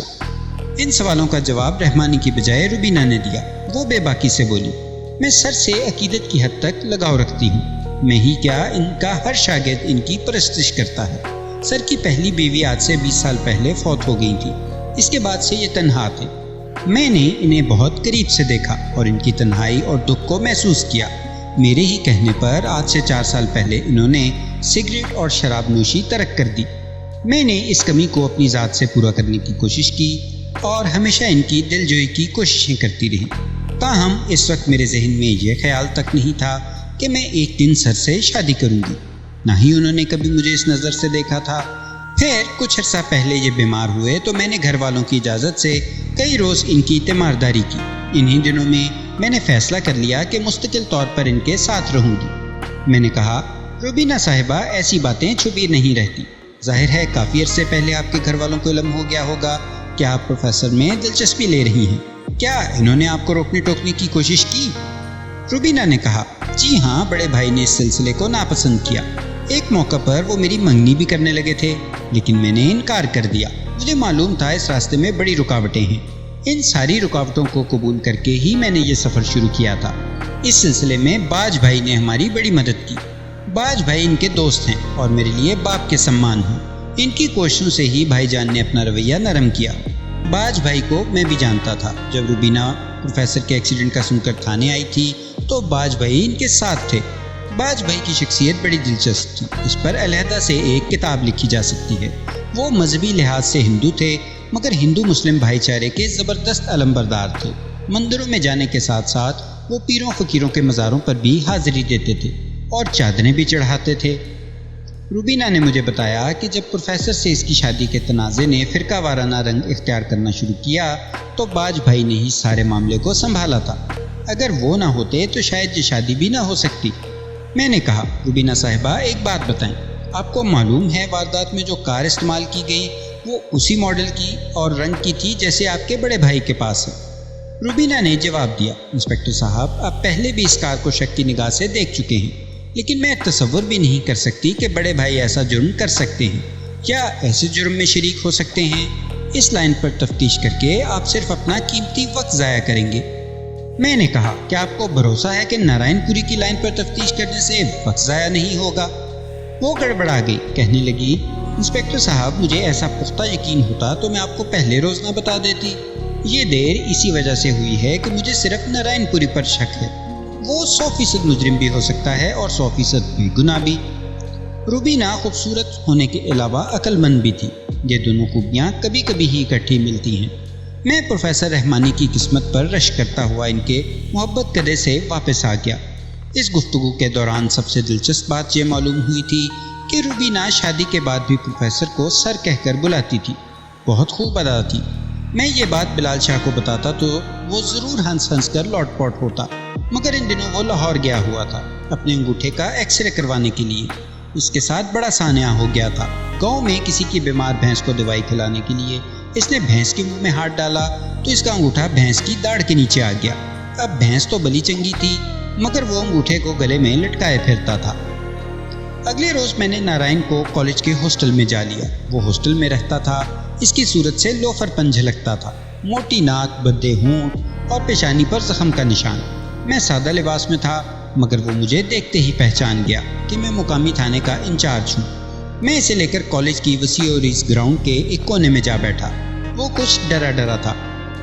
ان سوالوں کا جواب رحمانی کی بجائے روبینہ نے دیا۔ وہ بے باکی سے بولی، میں سر سے عقیدت کی حد تک لگاؤ رکھتی ہوں، میں ہی کیا ان کا ہر شاگرد ان کی پرستش کرتا ہے۔ سر کی پہلی بیوی آج سے 20 سال پہلے فوت ہو گئی تھی، اس کے بعد سے یہ تنہا تھے۔ میں نے انہیں بہت قریب سے دیکھا اور ان کی تنہائی اور دکھ کو محسوس کیا۔ میرے ہی کہنے پر آج سے 4 سال پہلے انہوں نے سگریٹ اور شراب نوشی ترک کر دی۔ میں نے اس کمی کو اپنی ذات سے پورا کرنے کی کوشش کی اور ہمیشہ ان کی دل جوئی کی کوششیں کرتی رہی۔ تاہم اس وقت میرے ذہن میں یہ خیال تک نہیں تھا کہ میں ایک دن سر سے شادی کروں گی، نہ ہی انہوں نے کبھی مجھے اس نظر سے دیکھا تھا۔ پھر کچھ عرصہ پہلے یہ بیمار ہوئے تو میں نے گھر والوں کی اجازت سے کئی روز ان کی تیمارداری کی۔ انہی دنوں میں نے فیصلہ کر لیا کہ مستقل طور پر ان کے ساتھ رہوں گی۔ میں نے کہا، روبینہ صاحبہ ایسی باتیں چھپی نہیں رہتی، ظاہر ہے کافی عرصے پہلے آپ کے گھر والوں کو علم ہو گیا ہوگا کہ آپ پروفیسر میں دلچسپی لے رہی ہیں، کیا انہوں نے آپ کو روکنے ٹوکنے کی کوشش کی؟ روبینہ نے کہا، جی ہاں، بڑے بھائی نے اس سلسلے کو ناپسند کیا۔ ایک موقع پر وہ میری منگنی بھی کرنے لگے تھے لیکن میں نے انکار کر دیا۔ مجھے معلوم تھا اس راستے میں بڑی رکاوٹیں ہیں۔ ان ساری رکاوٹوں کو قبول کر کے ہی میں نے یہ سفر شروع کیا تھا۔ اس سلسلے میں باج بھائی نے ہماری بڑی مدد کی۔ باج بھائی ان کے دوست ہیں اور میرے لیے باپ کے سمان ہیں۔ ان کی کوششوں سے ہی بھائی جان نے اپنا رویہ نرم کیا۔ باج بھائی کو میں بھی جانتا تھا۔ جب روبینہ پروفیسر کے ایکسیڈنٹ کا سن کر تھانے آئی تھی تو باج بھائی ان کے ساتھ تھے۔ باج بھائی کی شخصیت بڑی دلچسپ تھی، اس پر علیحدہ سے ایک کتاب لکھی جا سکتی ہے۔ وہ مذہبی لحاظ سے ہندو تھے مگر ہندو مسلم بھائی چارے کے زبردست علمبردار تھے۔ مندروں میں جانے کے ساتھ ساتھ وہ پیروں فقیروں کے مزاروں پر بھی حاضری دیتے تھے اور چادریں بھی چڑھاتے تھے۔ روبینہ نے مجھے بتایا کہ جب پروفیسر سے اس کی شادی کے تنازع نے فرقہ وارانہ رنگ اختیار کرنا شروع کیا تو باج بھائی نے ہی سارے معاملے کو سنبھالا تھا۔ اگر وہ نہ ہوتے تو شاید یہ شادی بھی نہ ہو سکتی۔ میں نے کہا، روبینہ صاحبہ ایک بات بتائیں، آپ کو معلوم ہے واردات میں جو کار استعمال کی گئی وہ اسی ماڈل کی اور رنگ کی تھی جیسے آپ کے بڑے بھائی کے پاس ہے؟ روبینہ نے جواب دیا، انسپکٹر صاحب آپ پہلے بھی اس کار کو شک کی نگاہ سے دیکھ چکے ہیں، لیکن میں تصور بھی نہیں کر سکتی کہ بڑے بھائی ایسا جرم کر سکتے ہیں یا ایسے جرم میں شریک ہو سکتے ہیں۔ اس لائن پر تفتیش کر کے آپ صرف اپنا قیمتی وقت ضائع کریں گے۔ میں نے کہا، کیا آپ کو بھروسہ ہے کہ نارائن پوری کی لائن پر تفتیش کرنے سے وقت ضائع نہیں ہوگا؟ وہ گڑبڑا گئی، کہنے لگی، انسپکٹر صاحب مجھے ایسا پختہ یقین ہوتا تو میں آپ کو پہلے روز نہ بتا دیتی۔ یہ دیر اسی وجہ سے ہوئی ہے کہ مجھے صرف نارائن پوری پر شک ہے۔ وہ 100% مجرم بھی ہو سکتا ہے اور 100% بے گناہ بھی۔ روبینہ خوبصورت ہونے کے علاوہ عقل مند بھی تھی۔ یہ دونوں خوبیاں کبھی کبھی ہی اکٹھی ملتی ہیں۔ میں پروفیسر رحمانی کی قسمت پر رشک کرتا ہوا ان کے محبت کدے سے واپس آ گیا۔ اس گفتگو کے دوران سب سے دلچسپ بات یہ معلوم ہوئی تھی کہ روبینہ شادی کے بعد بھی پروفیسر کو سر کہہ کر بلاتی تھی۔ بہت خوب ادا تھی۔ میں یہ بات بلال شاہ کو بتاتا تو وہ ضرور ہنس ہنس کر لوٹ پوٹ ہوتا، مگر ان دنوں وہ لاہور گیا ہوا تھا اپنے انگوٹھے کا ایکس رے کروانے کے لیے۔ اس کے ساتھ بڑا سانحہ ہو گیا تھا۔ گاؤں میں کسی کی بیمار بھینس کو دوائی کھلانے کے لیے اس نے بھینس کے منہ میں ہاتھ ڈالا تو اس کا انگوٹھا بھینس کی داڑھ کے نیچے آ گیا۔ اب بھینس تو بلی چنگی تھی مگر وہ انگوٹھے کو گلے میں لٹکائے پھرتا تھا۔ اگلے روز میں نے نارائن کو کالج کے ہاسٹل میں جا لیا۔ وہ ہاسٹل میں رہتا تھا۔ اس کی صورت سے لوفر پن جھلکتا تھا، موٹی ناک، بدے ہونٹ اور پیشانی پر زخم کا نشان۔ میں سادہ لباس میں تھا مگر وہ مجھے دیکھتے ہی پہچان گیا کہ میں مقامی تھانے کا انچارج ہوں۔ میں اسے لے کر کالج کی وسیع اور اس گراؤنڈ کے ایک کونے میں جا بیٹھا۔ وہ کچھ ڈرا ڈرا تھا۔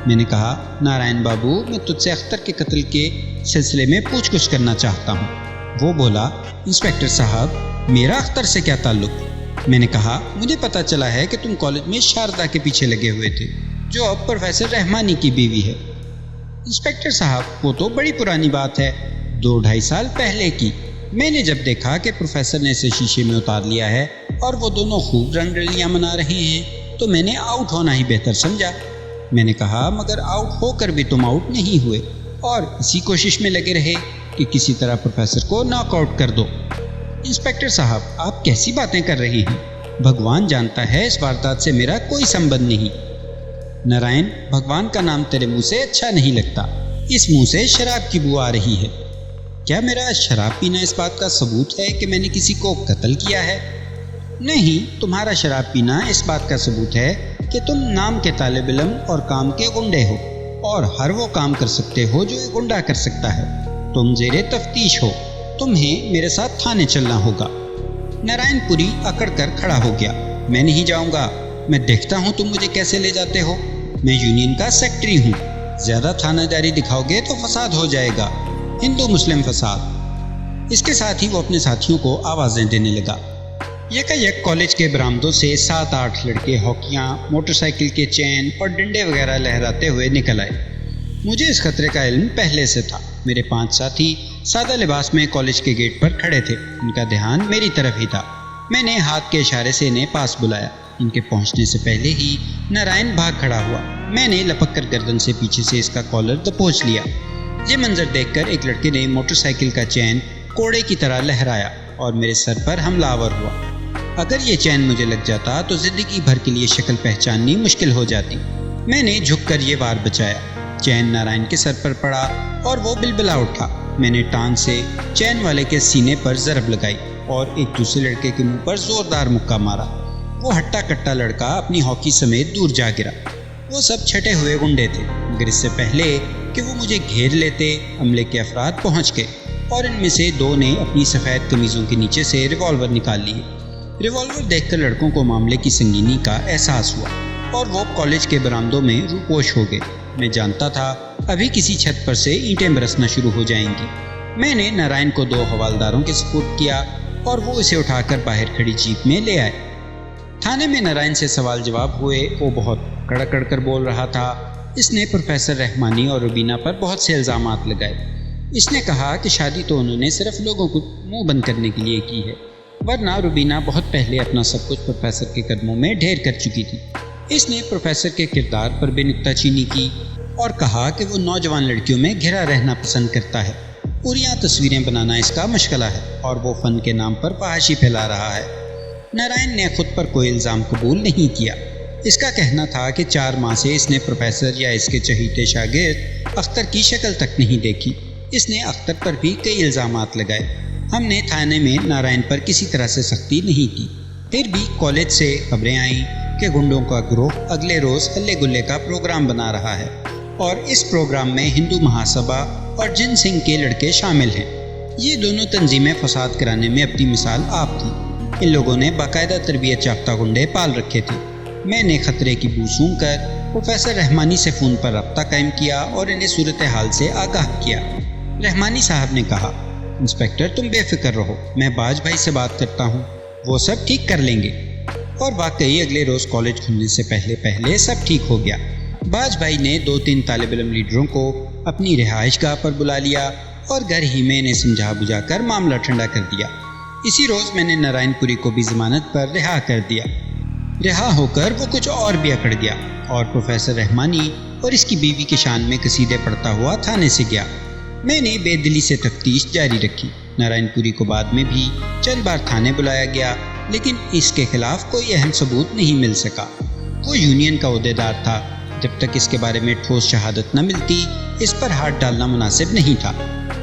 میں نے کہا، نارائن بابو میں تجھ سے اختر کے قتل کے سلسلے میں پوچھ گچھ کرنا چاہتا ہوں۔ وہ بولا، انسپکٹر صاحب میرا اختر سے کیا تعلق؟ میں نے کہا، مجھے پتا چلا ہے کہ تم کالج میں شاردا کے پیچھے لگے ہوئے تھے جو اب پروفیسر رحمانی کی بیوی ہے۔ انسپکٹر صاحب وہ تو بڑی پرانی بات ہے، 2-2.5 سال پہلے کی۔ میں نے جب دیکھا کہ پروفیسر نے اسے شیشے میں اتار لیا ہے اور وہ دونوں خوب رنگ رلیاں منا رہے ہیں تو میں نے آؤٹ ہونا ہی بہتر سمجھا۔ میں نے کہا، مگر آؤٹ ہو کر بھی تم آؤٹ نہیں ہوئے اور اسی کوشش میں لگے رہے کہ کسی طرح پروفیسر کو ناک آؤٹ کر دو۔ انسپکٹر صاحب آپ کیسی باتیں کر رہے ہیں؟ بھگوان جانتا ہے اس واردات سے میرا کوئی سمبند نہیں۔ نارائن، بھگوان کا نام تیرے منہ سے اچھا نہیں لگتا۔ اس منہ سے شراب کی بو آ رہی ہے۔ کیا میرا شراب پینا اس بات کا ثبوت ہے کہ میں نے کسی کو قتل کیا ہے؟ نہیں، تمہارا شراب پینا اس بات کا ثبوت ہے کہ تم نام کے طالب علم اور کام کے گنڈے ہو اور ہر وہ کام کر سکتے ہو جو ایک گنڈا کر سکتا ہے۔ تم زیر تفتیش ہو، تمہیں میرے ساتھ تھانے چلنا ہوگا۔ نارائن پوری اکڑ کر کھڑا ہو گیا۔ میں نہیں جاؤں گا، میں دیکھتا ہوں تم مجھے کیسے لے جاتے ہو۔ میں یونین کا سیکٹری ہوں، زیادہ تھانہ داری دکھاؤ گے تو فساد ہو جائے گا، ہندو مسلم فساد۔ اس کے ساتھ ہی وہ اپنے ساتھیوں کو آوازیں دینے لگا۔ یک کالج کے برآمدوں سے 7-8 لڑکے ہاکیاں، موٹر سائیکل کے چین اور ڈنڈے وغیرہ لہراتے ہوئے نکل آئے۔ مجھے اس خطرے کا علم پہلے سے تھا۔ میرے 5 ساتھی سادہ لباس میں کالج کے گیٹ پر کھڑے تھے۔ ان کا دھیان میری طرف ہی تھا۔ میں نے ہاتھ کے اشارے سے انہیں پاس بلایا۔ ان کے پہنچنے سے پہلے ہی نارائن بھاگ کھڑا ہوا۔ میں نے لپک کر گردن سے پیچھے سے اس کا کالر دبوچ لیا۔ یہ منظر دیکھ کر ایک لڑکے نے موٹر سائیکل کا چین کوڑے کی طرح لہرایا اور میرے سر پر حملہ آور ہوا۔ اگر یہ چین مجھے لگ جاتا تو زندگی بھر کے لیے شکل پہچاننی مشکل ہو جاتی۔ میں نے جھک کر یہ وار بچایا۔ چین نارائن کے سر پر پڑا اور وہ بلبلا اٹھا۔ میں نے ٹانگ سے چین والے کے سینے پر ضرب لگائی اور ایک دوسرے لڑکے کے منہ پر زوردار مکہ مارا۔ وہ ہٹا کٹا لڑکا اپنی ہاکی سمیت دور جا گرا۔ وہ سب چھٹے ہوئے گنڈے تھے مگر اس سے پہلے کہ وہ مجھے گھیر لیتے عملے کے افراد پہنچ گئے اور ان میں سے 2 نے اپنی سفید قمیضوں کے نیچے سے ریوالور نکال لیے۔ ریوالور دیکھ کر لڑکوں کو معاملے کی سنگینی کا احساس ہوا اور وہ کالج کے برآمدوں میں روپوش ہو گئے۔ میں جانتا تھا ابھی کسی چھت پر سے اینٹیں برسنا شروع ہو جائیں گی۔ میں نے نارائن کو 2 حوالداروں کے سپرد کیا اور وہ اسے اٹھا کر باہر کھڑی جیپ میں لے آئے۔ تھانے میں نارائن سے سوال جواب ہوئے۔ وہ بہت کڑکڑ کر بول رہا تھا۔ اس نے پروفیسر رحمانی اور روبینہ پر بہت سے الزامات لگائے۔ اس نے کہا کہ شادی تو انہوں نے صرف لوگوں کو منہ بند کرنے کے لیے کی ہے۔ ورنہ روبینہ بہت پہلے اپنا سب کچھ پروفیسر کے قدموں میں ڈھیر کر چکی تھی۔ اس نے پروفیسر کے کردار پر بھی نکتہ چینی کی اور کہا کہ وہ نوجوان لڑکیوں میں گھرا رہنا پسند کرتا ہے، پوریاں تصویریں بنانا اس کا مشغلہ ہے اور وہ فن کے نام پر فحاشی پھیلا رہا ہے۔ نارائن نے خود پر کوئی الزام قبول نہیں کیا۔ اس کا کہنا تھا کہ 4 ماہ سے اس نے پروفیسر یا اس کے چہیتے شاگرد اختر کی شکل تک نہیں دیکھی۔ اس نے اختر پر بھی کئی الزامات لگائے۔ ہم نے تھانے میں نارائن پر کسی طرح سے سختی نہیں کی، پھر بھی کالج سے خبریں آئیں کہ گنڈوں کا گروہ اگلے روز ہلے گلے کا پروگرام بنا رہا ہے اور اس پروگرام میں ہندو مہاسبھا اور جن سنگھ کے لڑکے شامل ہیں۔ یہ دونوں تنظیمیں فساد کرانے میں اپنی مثال آپ تھیں۔ ان لوگوں نے باقاعدہ تربیت یافتہ گنڈے پال رکھے تھے۔ میں نے خطرے کی بو سونگھ کر پروفیسر رحمانی سے فون پر رابطہ قائم کیا اور انہیں صورتحال سے آگاہ کیا۔ رحمانی صاحب نے کہا، انسپکٹر تم بے فکر رہو، میں باج بھائی سے بات کرتا ہوں، وہ سب ٹھیک کر لیں گے۔ اور واقعی اگلے روز کالج کھلنے سے پہلے سب ٹھیک ہو گیا۔ باج بھائی نے 2-3 طالب علم لیڈروں کو اپنی رہائش گاہ پر بلا لیا اور گھر ہی میں انہیں سمجھا بجھا کر معاملہ ٹھنڈا کر دیا۔ اسی روز میں نے نارائن پوری کو بھی ضمانت پر رہا کر دیا۔ رہا ہو کر وہ کچھ اور بھی اکڑ گیا اور پروفیسر رحمانی اور اس کی بیوی کی شان میں قصیدے پڑھتا ہوا تھانے سے گیا۔ میں نے بے دلی سے تفتیش جاری رکھی۔ نارائن پوری کو بعد میں بھی چند بار تھانے بلایا گیا، لیکن اس کے خلاف کوئی اہم ثبوت نہیں مل سکا۔ وہ یونین کا عہدیدار تھا، جب تک اس کے بارے میں ٹھوس شہادت نہ ملتی اس پر ہاتھ ڈالنا مناسب نہیں تھا۔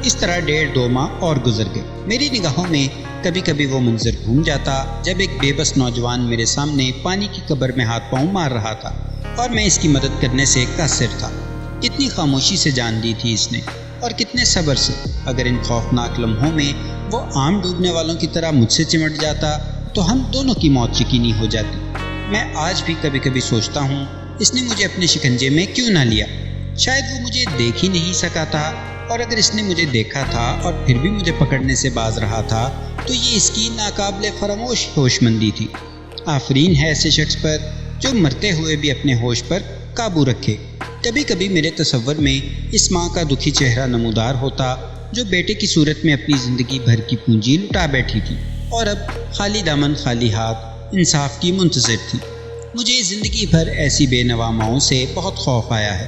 اس طرح 1.5-2 ماہ اور گزر گئے۔ میری نگاہوں میں کبھی کبھی وہ منظر گھوم جاتا جب ایک بے بس نوجوان میرے سامنے پانی کی قبر میں ہاتھ پاؤں مار رہا تھا اور میں اس کی مدد کرنے سے قاصر تھا۔ کتنی خاموشی سے جان دی تھی اس نے اور کتنے صبر سے۔ اگر ان خوفناک لمحوں میں وہ عام ڈوبنے والوں کی طرح مجھ سے چمٹ جاتا تو ہم دونوں کی موت یقینی ہو جاتی۔ میں آج بھی کبھی کبھی سوچتا ہوں اس نے مجھے اپنے شکنجے میں کیوں نہ لیا۔ شاید وہ مجھے دیکھ ہی نہیں سکا تھا، اور اگر اس نے مجھے دیکھا تھا اور پھر بھی مجھے پکڑنے سے باز رہا تھا تو یہ اس کی ناقابل فراموش ہوش مندی تھی۔ آفرین ہے ایسے شخص پر جو مرتے ہوئے بھی اپنے ہوش پر قابو رکھے۔ کبھی کبھی میرے تصور میں اس ماں کا دکھی چہرہ نمودار ہوتا جو بیٹے کی صورت میں اپنی زندگی بھر کی پونجی لٹا بیٹھی تھی اور اب خالی دامن خالی ہاتھ انصاف کی منتظر تھی۔ مجھے زندگی بھر ایسی بے نوا ماؤں سے بہت خوف آیا ہے۔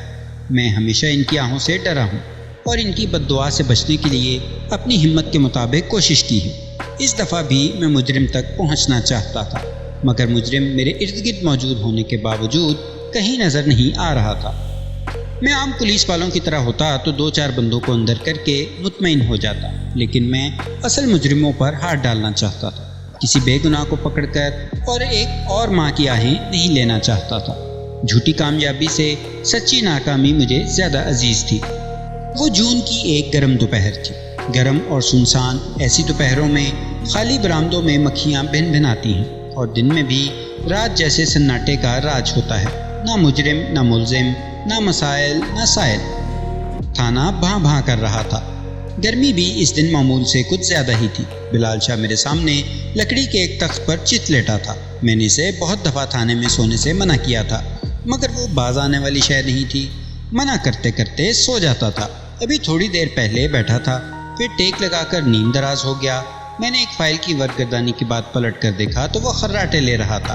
میں ہمیشہ ان کی آہوں سے ڈرا ہوں اور ان کی بد دعا سے بچنے کے لیے اپنی ہمت کے مطابق کوشش کی ہے۔ اس دفعہ بھی میں مجرم تک پہنچنا چاہتا تھا، مگر مجرم میرے ارد گرد موجود ہونے کے باوجود کہیں نظر نہیں آ رہا تھا۔ میں عام پولیس والوں کی طرح ہوتا تو 2-4 بندوں کو اندر کر کے مطمئن ہو جاتا، لیکن میں اصل مجرموں پر ہاتھ ڈالنا چاہتا تھا، کسی بے گناہ کو پکڑ کر اور ایک اور ماں کی آہیں نہیں لینا چاہتا تھا۔ جھوٹی کامیابی سے سچی ناکامی مجھے زیادہ عزیز تھی۔ وہ جون کی ایک گرم دوپہر تھی۔ گرم اور سنسان ایسی دوپہروں میں خالی برآمدوں میں مکھیاں بھن بھناتی ہیں اور دن میں بھی رات جیسے سناٹے کا راج ہوتا ہے۔ نہ مجرم، نہ ملزم، نہ مسائل، نہ سائل۔ تھانہ بھاں بھاں کر رہا تھا۔ گرمی بھی اس دن معمول سے کچھ زیادہ ہی تھی۔ بلال شاہ میرے سامنے لکڑی کے ایک تخت پر چت لیٹا تھا۔ میں نے اسے بہت دفعہ تھانے میں سونے سے منع کیا تھا، مگر وہ باز آنے والی شے نہیں تھی۔ منع کرتے کرتے سو جاتا تھا۔ ابھی تھوڑی دیر پہلے بیٹھا تھا، پھر ٹیک لگا کر نیند دراز ہو گیا۔ میں نے ایک فائل کی ورگردانی کے بعد پلٹ کر دیکھا تو وہ خراٹے لے رہا تھا۔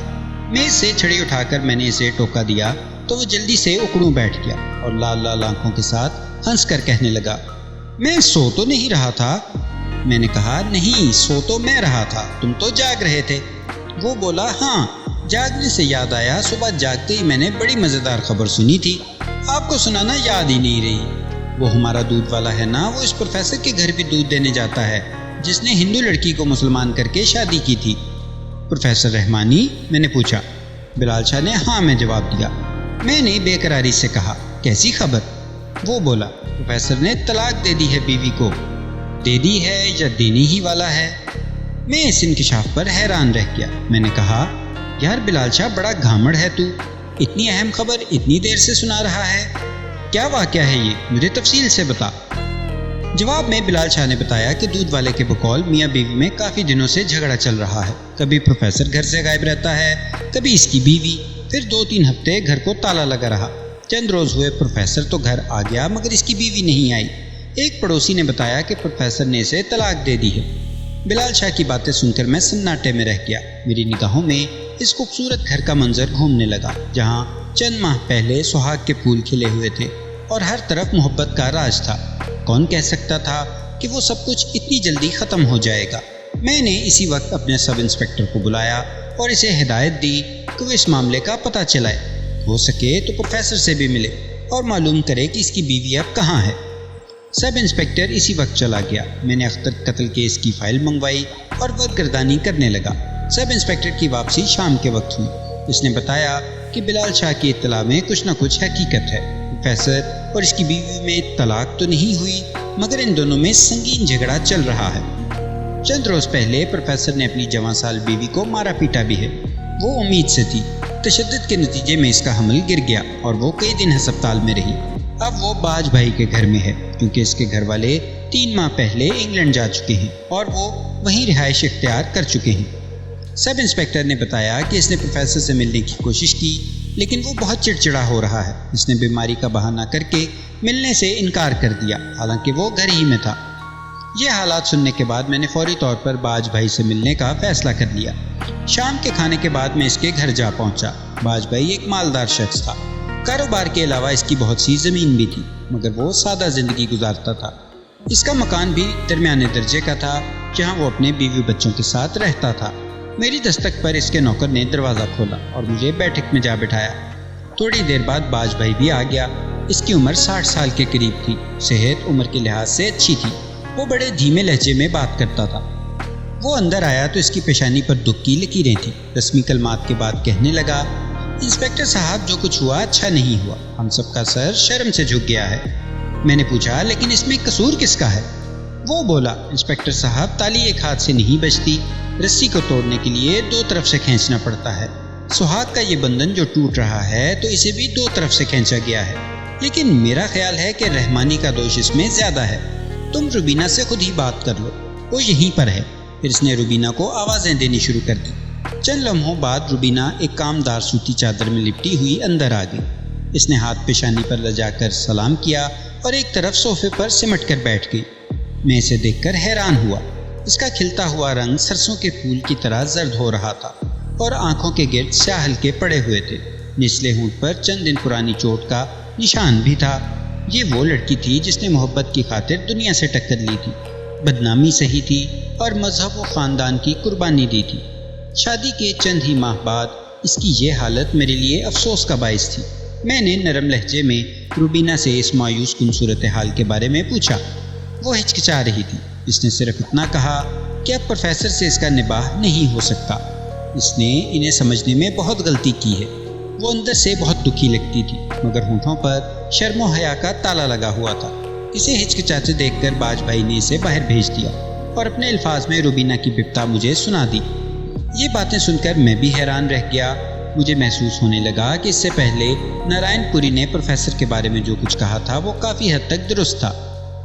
میز سے چھڑی اٹھا کر میں نے اسے ٹوکا دیا تو وہ جلدی سے اکڑوں بیٹھ گیا اور لال لال آنکھوں کے ساتھ ہنس کر کہنے لگا، میں سو تو نہیں رہا تھا۔ میں نے کہا، نہیں، سو تو میں رہا تھا، تم تو جاگ رہے تھے۔ وہ بولا، ہاں، جاگنے سے یاد آیا، صبح جاگتے ہی میں نے بڑی مزیدار خبر سنی تھی، آپ کو سنانا یاد ہی نہیں رہی۔ وہ ہمارا دودھ والا ہے نا، وہ اس پروفیسر کے گھر بھی دودھ دینے جاتا ہے جس نے ہندو لڑکی کو مسلمان کر کے شادی کی تھی۔ پروفیسر رحمانی؟ میں نے پوچھا۔ بلال شاہ نے ہاں میں جواب دیا۔ میں نے بے قراری سے کہا، کیسی خبر؟ وہ بولا، پروفیسر نے طلاق دے دی ہے بیوی کو۔ دے دی ہے یا دینے ہی والا ہے؟ میں اس انکشاف پر حیران رہ گیا۔ میں نے کہا، یار بلال شاہ، بڑا گھامڑ ہے تو، اتنی اہم خبر اتنی دیر سے سنا رہا ہے، کیا واقعہ ہے یہ؟ مجھے تفصیل سے بتا۔ جواب میں بلال شاہ نے بتایا کہ دودھ والے کے بقول میاں بیوی میں کافی دنوں سے جھگڑا چل رہا ہے۔ کبھی پروفیسر گھر سے غائب رہتا ہے، کبھی اس کی بیوی، پھر 2-3 ہفتے گھر کو تالا لگا رہا۔ چند روز ہوئے پروفیسر تو گھر آ گیا مگر اس کی بیوی نہیں آئی۔ ایک پڑوسی نے بتایا کہ پروفیسر نے اسے طلاق دے دی ہے۔ بلال شاہ کی باتیں سن کر میں سناٹے میں رہ گیا۔ میری نگاہوں میں اس خوبصورت گھر کا منظر گھومنے لگا جہاں چند ماہ پہلے سہاگ کے پھول کھلے ہوئے تھے اور ہر طرف محبت کا راج تھا۔ کون کہہ سکتا تھا کہ وہ سب کچھ اتنی جلدی ختم ہو جائے گا۔ میں نے اسی وقت اپنے سب انسپکٹر کو بلایا اور اسے ہدایت دی کہ وہ اس معاملے کا پتہ چلائے، ہو سکے تو پروفیسر سے بھی ملے اور معلوم کرے کہ اس کی بیوی اب کہاں ہے۔ سب انسپکٹر اسی وقت چلا گیا۔ میں نے اختر قتل کیس کی فائل منگوائی اور ورگردانی کرنے لگا۔ سب انسپکٹر کی واپسی شام کے وقت ہوئی۔ اس نے بتایا کہ بلال شاہ کی اطلاع میں کچھ نہ کچھ حقیقت ہے۔ پروفیسر اور اس کی بیوی میں طلاق تو نہیں ہوئی، مگر ان دونوں میں سنگین جھگڑا چل رہا ہے۔ چند روز پہلے پروفیسر نے اپنی جوان سال بیوی کو مارا پیٹا بھی ہے۔ وہ امید سے تھی۔ تشدد کے نتیجے میں اس کا حمل گر گیا اور وہ کئی دن ہسپتال میں رہی۔ اب وہ باج بھائی کے گھر میں ہے کیونکہ اس کے گھر والے 3 ماہ پہلے انگلینڈ جا چکے ہیں اور وہ وہیں رہائش اختیار کر چکے ہیں۔ سب انسپکٹر نے بتایا کہ اس نے پروفیسر سے ملنے کی کوشش کی لیکن وہ بہت چڑچڑا ہو رہا ہے۔ اس نے بیماری کا بہانہ کر کے ملنے سے انکار کر دیا حالانکہ وہ گھر ہی میں تھا۔ یہ حالات سننے کے بعد میں نے فوری طور پر باج بھائی سے ملنے کا فیصلہ کر لیا۔ شام کے کھانے کے بعد میں اس کے گھر جا پہنچا۔ باج بھائی ایک مالدار شخص تھا۔ کاروبار کے علاوہ اس کی بہت سی زمین بھی تھی مگر وہ سادہ زندگی گزارتا تھا۔ اس کا مکان بھی درمیانے درجے کا تھا جہاں وہ اپنے بیوی بچوں کے ساتھ رہتا تھا۔ میری دستک پر اس کے نوکر نے دروازہ کھولا اور مجھے بیٹھک میں جا بٹھایا۔ تھوڑی دیر بعد باج بھائی بھی آ گیا۔ اس کی عمر 60 سال کے قریب تھی۔ صحت عمر کے لحاظ سے اچھی تھی۔ وہ بڑے دھیمے لہجے میں بات کرتا تھا۔ وہ اندر آیا تو اس کی پیشانی پر دکھ کی لکیریں تھیں۔ رسمی کلمات کے بعد کہنے لگا، انسپکٹر صاحب جو کچھ ہوا اچھا نہیں ہوا۔ ہم سب کا سر شرم سے جھک گیا ہے۔ میں نے پوچھا لیکن اس میں قصور کس کا ہے؟ وہ بولا، انسپکٹر صاحب تالی ایک ہاتھ سے نہیں بجتی، رسی کو توڑنے کے لیے 2 طرف سے کھینچنا پڑتا ہے۔ سہاگ کا یہ بندھن جو ٹوٹ رہا ہے تو اسے بھی 2 طرف سے کھینچا گیا ہے، لیکن میرا خیال ہے کہ رحمانی کا دوش اس میں زیادہ ہے۔ تم روبینہ سے خود ہی بات کر لو، وہ یہیں پر ہے۔ پھر اس نے روبینہ کو آوازیں دینی شروع کر دی۔ چند لمحوں بعد روبینہ ایک کامدار سوتی چادر میں لپٹی ہوئی اندر آ گئی۔ اس نے ہاتھ پیشانی پر لجا کر سلام کیا اور ایک طرف صوفے پر سمٹ کر بیٹھ گئی۔ میں اسے دیکھ کر حیران ہوا۔ اس کا کھلتا ہوا رنگ سرسوں کے پھول کی طرح زرد ہو رہا تھا اور آنکھوں کے گرد سیاہ ہلکے پڑے ہوئے تھے۔ نچلے ہونٹ پر چند دن پرانی چوٹ کا نشان بھی تھا۔ یہ وہ لڑکی تھی جس نے محبت کی خاطر دنیا سے ٹکر لی تھی، بدنامی سہی تھی اور مذہب و خاندان کی قربانی دی تھی۔ شادی کے چند ہی ماہ بعد اس کی یہ حالت میرے لیے افسوس کا باعث تھی۔ میں نے نرم لہجے میں روبینہ سے اس مایوس کن صورتحال کے بارے میں پوچھا۔ وہ ہچکچا رہی تھی۔ اس نے صرف اتنا کہا کہ اب پروفیسر سے اس کا نباہ نہیں ہو سکتا۔ اس نے انہیں سمجھنے میں بہت غلطی کی ہے۔ وہ اندر سے بہت دکھی لگتی تھی مگر ہونٹوں پر شرم و حیا کا تالا لگا ہوا تھا۔ اسے ہچکچاتے دیکھ کر باج بھائی نے اسے باہر بھیج دیا اور اپنے الفاظ میں روبینہ کی بپتا مجھے سنا دی۔ یہ باتیں سن کر میں بھی حیران رہ گیا۔ مجھے محسوس ہونے لگا کہ اس سے پہلے نارائن پوری نے پروفیسر کے بارے میں جو کچھ کہا تھا وہ کافی حد تک درست تھا۔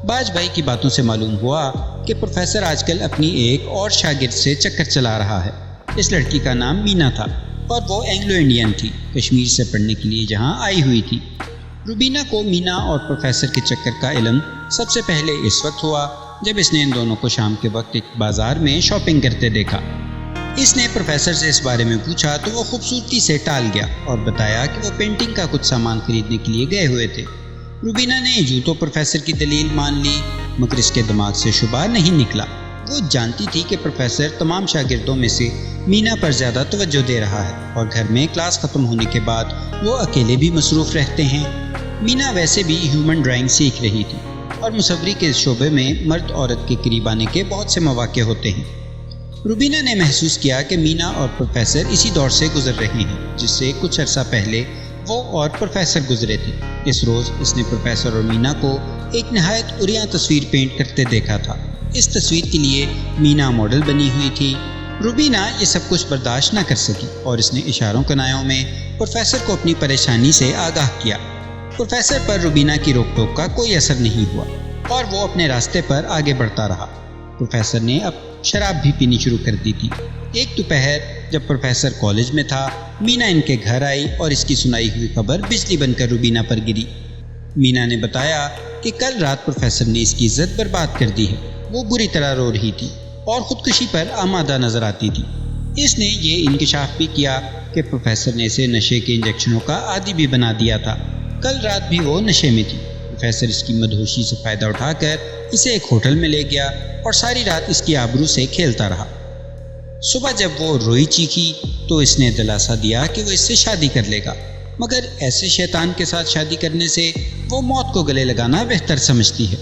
باج بھائی کی باتوں سے معلوم ہوا کہ پروفیسر آج کل اپنی ایک اور شاگرد سے چکر چلا رہا ہے۔ اس لڑکی کا نام مینا تھا اور وہ اینگلو انڈین تھی، کشمیر سے پڑھنے کے لیے جہاں آئی ہوئی تھی۔ روبینہ کو مینا اور پروفیسر کے چکر کا علم سب سے پہلے اس وقت ہوا جب اس نے ان دونوں کو شام کے وقت ایک بازار میں شاپنگ کرتے دیکھا۔ اس نے پروفیسر سے اس بارے میں پوچھا تو وہ خوبصورتی سے ٹال گیا اور بتایا کہ وہ پینٹنگ کا کچھ سامان خریدنے کے لیے گئے ہوئے تھے۔ روبینہ نے یوں تو پروفیسر کی دلیل مان لی مگر اس کے دماغ سے شبہ نہیں نکلا۔ وہ جانتی تھی کہ پروفیسر تمام شاگردوں میں سے مینا پر زیادہ توجہ دے رہا ہے اور گھر میں کلاس ختم ہونے کے بعد وہ اکیلے بھی مصروف رہتے ہیں۔ مینا ویسے بھی ہیومن ڈرائنگ سیکھ رہی تھی اور مصوری کے شعبے میں مرد عورت کے قریب آنے کے بہت سے مواقع ہوتے ہیں۔ روبینہ نے محسوس کیا کہ مینا اور پروفیسر اسی دور سے گزر رہے ہیں جس سے کچھ عرصہ پہلے وہ اور پروفیسر گزرے تھے۔ اس روز اس نے پروفیسر اور مینا کو ایک نہایت عریاں تصویر پینٹ کرتے دیکھا تھا۔ اس تصویر کے لیے مینا ماڈل بنی ہوئی تھی۔ روبینہ یہ سب کچھ برداشت نہ کر سکی اور اس نے اشاروں کنایوں میں پروفیسر کو اپنی پریشانی سے آگاہ کیا۔ پروفیسر پر روبینہ کی روک ٹوک کا کوئی اثر نہیں ہوا اور وہ اپنے راستے پر آگے بڑھتا رہا۔ پروفیسر نے اب شراب بھی پینی شروع کر دی تھی۔ ایک دوپہر جب پروفیسر کالج میں تھا، مینا ان کے گھر آئی اور اس کی سنائی ہوئی خبر بجلی بن کر روبینہ پر گری۔ مینا نے بتایا کہ کل رات پروفیسر نے اس کی عزت برباد کر دی ہے۔ وہ بری طرح رو رہی تھی۔ اور خودکشی پر آمادہ نظر آتی تھی۔ اس نے یہ انکشاف بھی کیا کہ پروفیسر نے اسے نشے کے انجیکشنوں کا عادی بھی بنا دیا تھا۔ کل رات بھی وہ نشے میں تھی۔ پروفیسر اس کی مدہوشی سے فائدہ اٹھا کر اسے ایک ہوٹل میں لے گیا اور ساری رات اس کی آبرو سے کھیلتا رہا۔ صبح جب وہ روئی چیخی تو اس نے دلاسا دیا کہ وہ اس سے شادی کر لے گا، مگر ایسے شیطان کے ساتھ شادی کرنے سے وہ موت کو گلے لگانا بہتر سمجھتی ہے۔